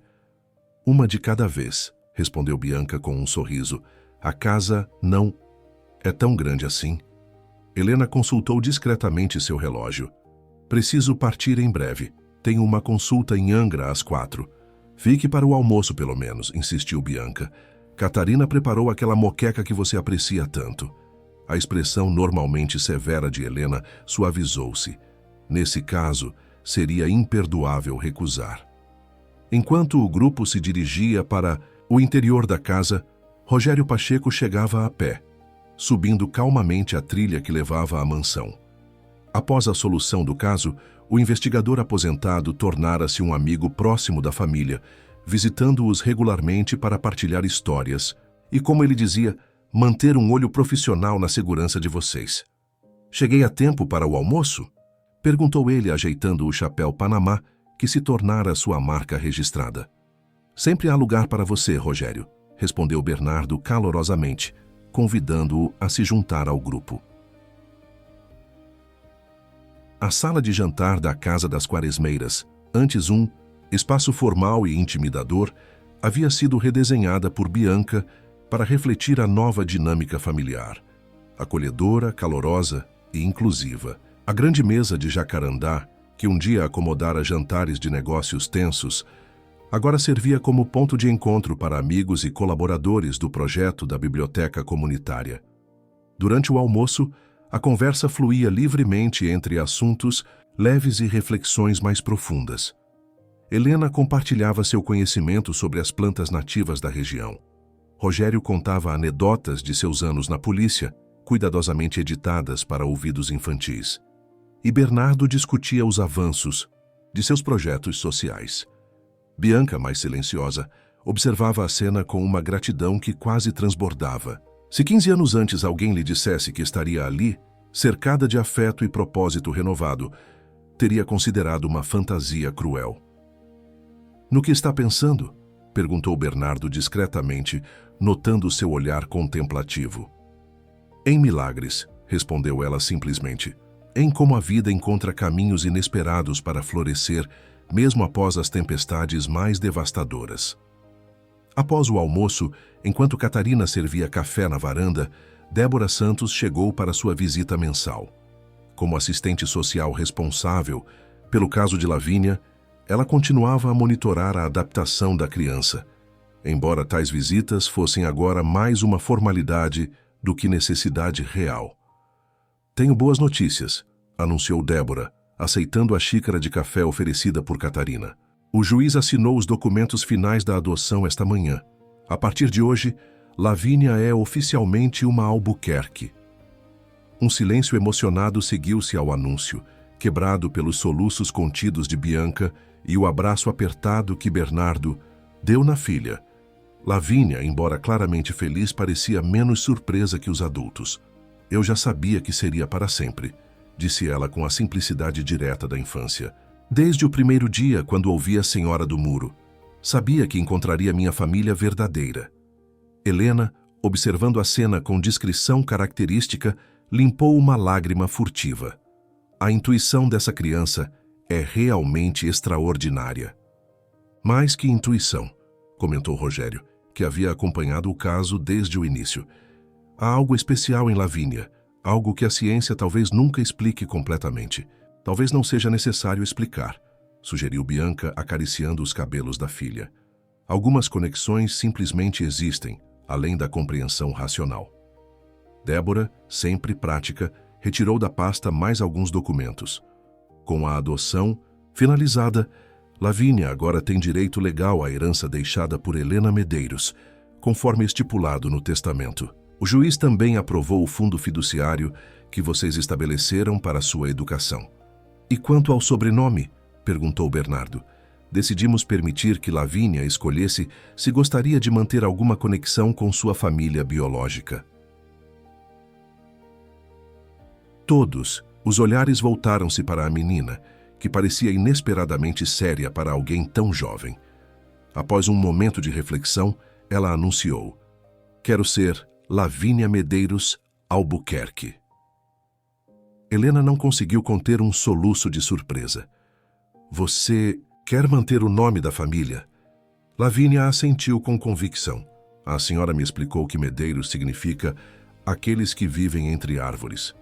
Uma de cada vez, respondeu Bianca com um sorriso. A casa não é tão grande assim. Helena consultou discretamente seu relógio. Preciso partir em breve. Tenho uma consulta em Angra às 4. Fique para o almoço, pelo menos, insistiu Bianca. Catarina preparou aquela moqueca que você aprecia tanto. A expressão normalmente severa de Helena suavizou-se. Nesse caso, seria imperdoável recusar. Enquanto o grupo se dirigia para o interior da casa, Rogério Pacheco chegava a pé, subindo calmamente a trilha que levava à mansão. Após a solução do caso, o investigador aposentado tornara-se um amigo próximo da família, visitando-os regularmente para partilhar histórias e, como ele dizia, manter um olho profissional na segurança de vocês. Cheguei a tempo para o almoço? Perguntou ele, ajeitando o chapéu Panamá, que se tornara sua marca registrada. Sempre há lugar para você, Rogério, respondeu Bernardo calorosamente, convidando-o a se juntar ao grupo. A sala de jantar da Casa das Quaresmeiras, antes um espaço formal e intimidador, havia sido redesenhada por Bianca para refletir a nova dinâmica familiar. Acolhedora, calorosa e inclusiva. A grande mesa de jacarandá, que um dia acomodara jantares de negócios tensos, agora servia como ponto de encontro para amigos e colaboradores do projeto da biblioteca comunitária. Durante o almoço, a conversa fluía livremente entre assuntos leves e reflexões mais profundas. Helena compartilhava seu conhecimento sobre as plantas nativas da região. Rogério contava anedotas de seus anos na polícia, cuidadosamente editadas para ouvidos infantis. E Bernardo discutia os avanços de seus projetos sociais. Bianca, mais silenciosa, observava a cena com uma gratidão que quase transbordava. Se 15 anos antes alguém lhe dissesse que estaria ali, cercada de afeto e propósito renovado, teria considerado uma fantasia cruel. No que está pensando? Perguntou Bernardo discretamente, notando seu olhar contemplativo. Em milagres, respondeu ela simplesmente. Em como a vida encontra caminhos inesperados para florescer, mesmo após as tempestades mais devastadoras. Após o almoço, enquanto Catarina servia café na varanda, Débora Santos chegou para sua visita mensal. Como assistente social responsável pelo caso de Lavínia, ela continuava a monitorar a adaptação da criança, embora tais visitas fossem agora mais uma formalidade do que necessidade real. Tenho boas notícias, anunciou Débora, aceitando a xícara de café oferecida por Catarina. O juiz assinou os documentos finais da adoção esta manhã. A partir de hoje, Lavínia é oficialmente uma Albuquerque. Um silêncio emocionado seguiu-se ao anúncio, quebrado pelos soluços contidos de Bianca e o abraço apertado que Bernardo deu na filha. Lavínia, embora claramente feliz, parecia menos surpresa que os adultos. Eu já sabia que seria para sempre, disse ela com a simplicidade direta da infância. Desde o primeiro dia, quando ouvi a Senhora do Muro, sabia que encontraria minha família verdadeira. Helena, observando a cena com discrição característica, limpou uma lágrima furtiva. A intuição dessa criança é realmente extraordinária. Mais que intuição, comentou Rogério, que havia acompanhado o caso desde o início. Há algo especial em Lavínia, algo que a ciência talvez nunca explique completamente. Talvez não seja necessário explicar, sugeriu Bianca, acariciando os cabelos da filha. Algumas conexões simplesmente existem, além da compreensão racional. Débora, sempre prática, retirou da pasta mais alguns documentos. Com a adoção finalizada, Lavínia agora tem direito legal à herança deixada por Helena Medeiros, conforme estipulado no testamento. O juiz também aprovou o fundo fiduciário que vocês estabeleceram para sua educação. E quanto ao sobrenome? Perguntou Bernardo. Decidimos permitir que Lavínia escolhesse se gostaria de manter alguma conexão com sua família biológica. Todos, os olhares voltaram-se para a menina, que parecia inesperadamente séria para alguém tão jovem. Após um momento de reflexão, ela anunciou: "Quero ser Lavínia Medeiros Albuquerque." Helena não conseguiu conter um soluço de surpresa. "Você quer manter o nome da família?" Lavínia assentiu com convicção. "A senhora me explicou que Medeiros significa aqueles que vivem entre árvores.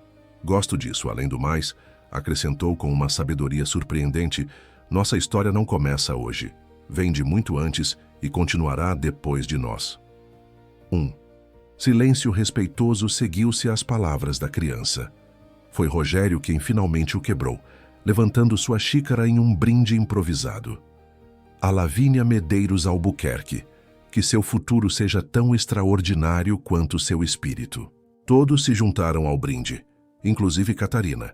Gosto disso. Além do mais," acrescentou com uma sabedoria surpreendente, "nossa história não começa hoje. Vem de muito antes e continuará depois de nós." Silêncio respeitoso seguiu-se às palavras da criança. Foi Rogério quem finalmente o quebrou, levantando sua xícara em um brinde improvisado. "A Lavínia Medeiros Albuquerque, que seu futuro seja tão extraordinário quanto seu espírito." Todos se juntaram ao brinde, inclusive Catarina,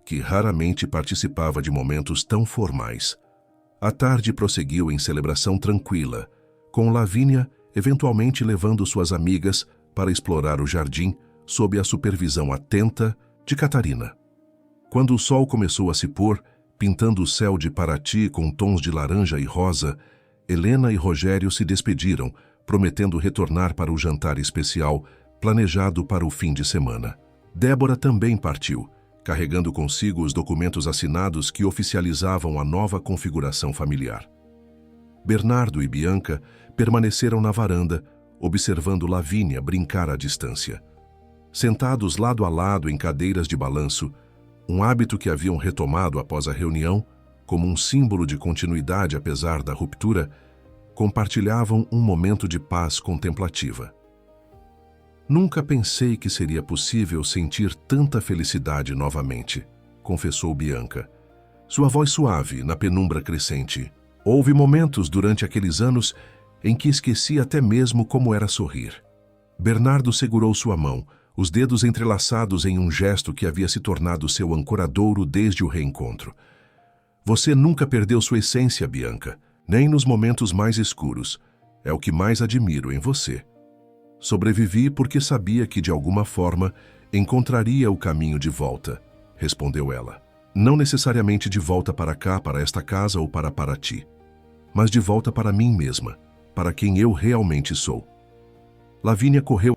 que raramente participava de momentos tão formais. A tarde prosseguiu em celebração tranquila, com Lavínia eventualmente levando suas amigas para explorar o jardim sob a supervisão atenta de Catarina. Quando o sol começou a se pôr, pintando o céu de Paraty com tons de laranja e rosa, Helena e Rogério se despediram, prometendo retornar para o jantar especial planejado para o fim de semana. Débora também partiu, carregando consigo os documentos assinados que oficializavam a nova configuração familiar. Bernardo e Bianca permaneceram na varanda, observando Lavínia brincar à distância. Sentados lado a lado em cadeiras de balanço, um hábito que haviam retomado após a reunião, como um símbolo de continuidade apesar da ruptura, compartilhavam um momento de paz contemplativa. "Nunca pensei que seria possível sentir tanta felicidade novamente", confessou Bianca. Sua voz suave na penumbra crescente. "Houve momentos durante aqueles anos em que esqueci até mesmo como era sorrir." Bernardo segurou sua mão, os dedos entrelaçados em um gesto que havia se tornado seu ancoradouro desde o reencontro. "Você nunca perdeu sua essência, Bianca, nem nos momentos mais escuros. É o que mais admiro em você." "Sobrevivi porque sabia que, de alguma forma, encontraria o caminho de volta", respondeu ela. "Não necessariamente de volta para cá, para esta casa ou para Paraty, mas de volta para mim mesma, para quem eu realmente sou." Lavínia correu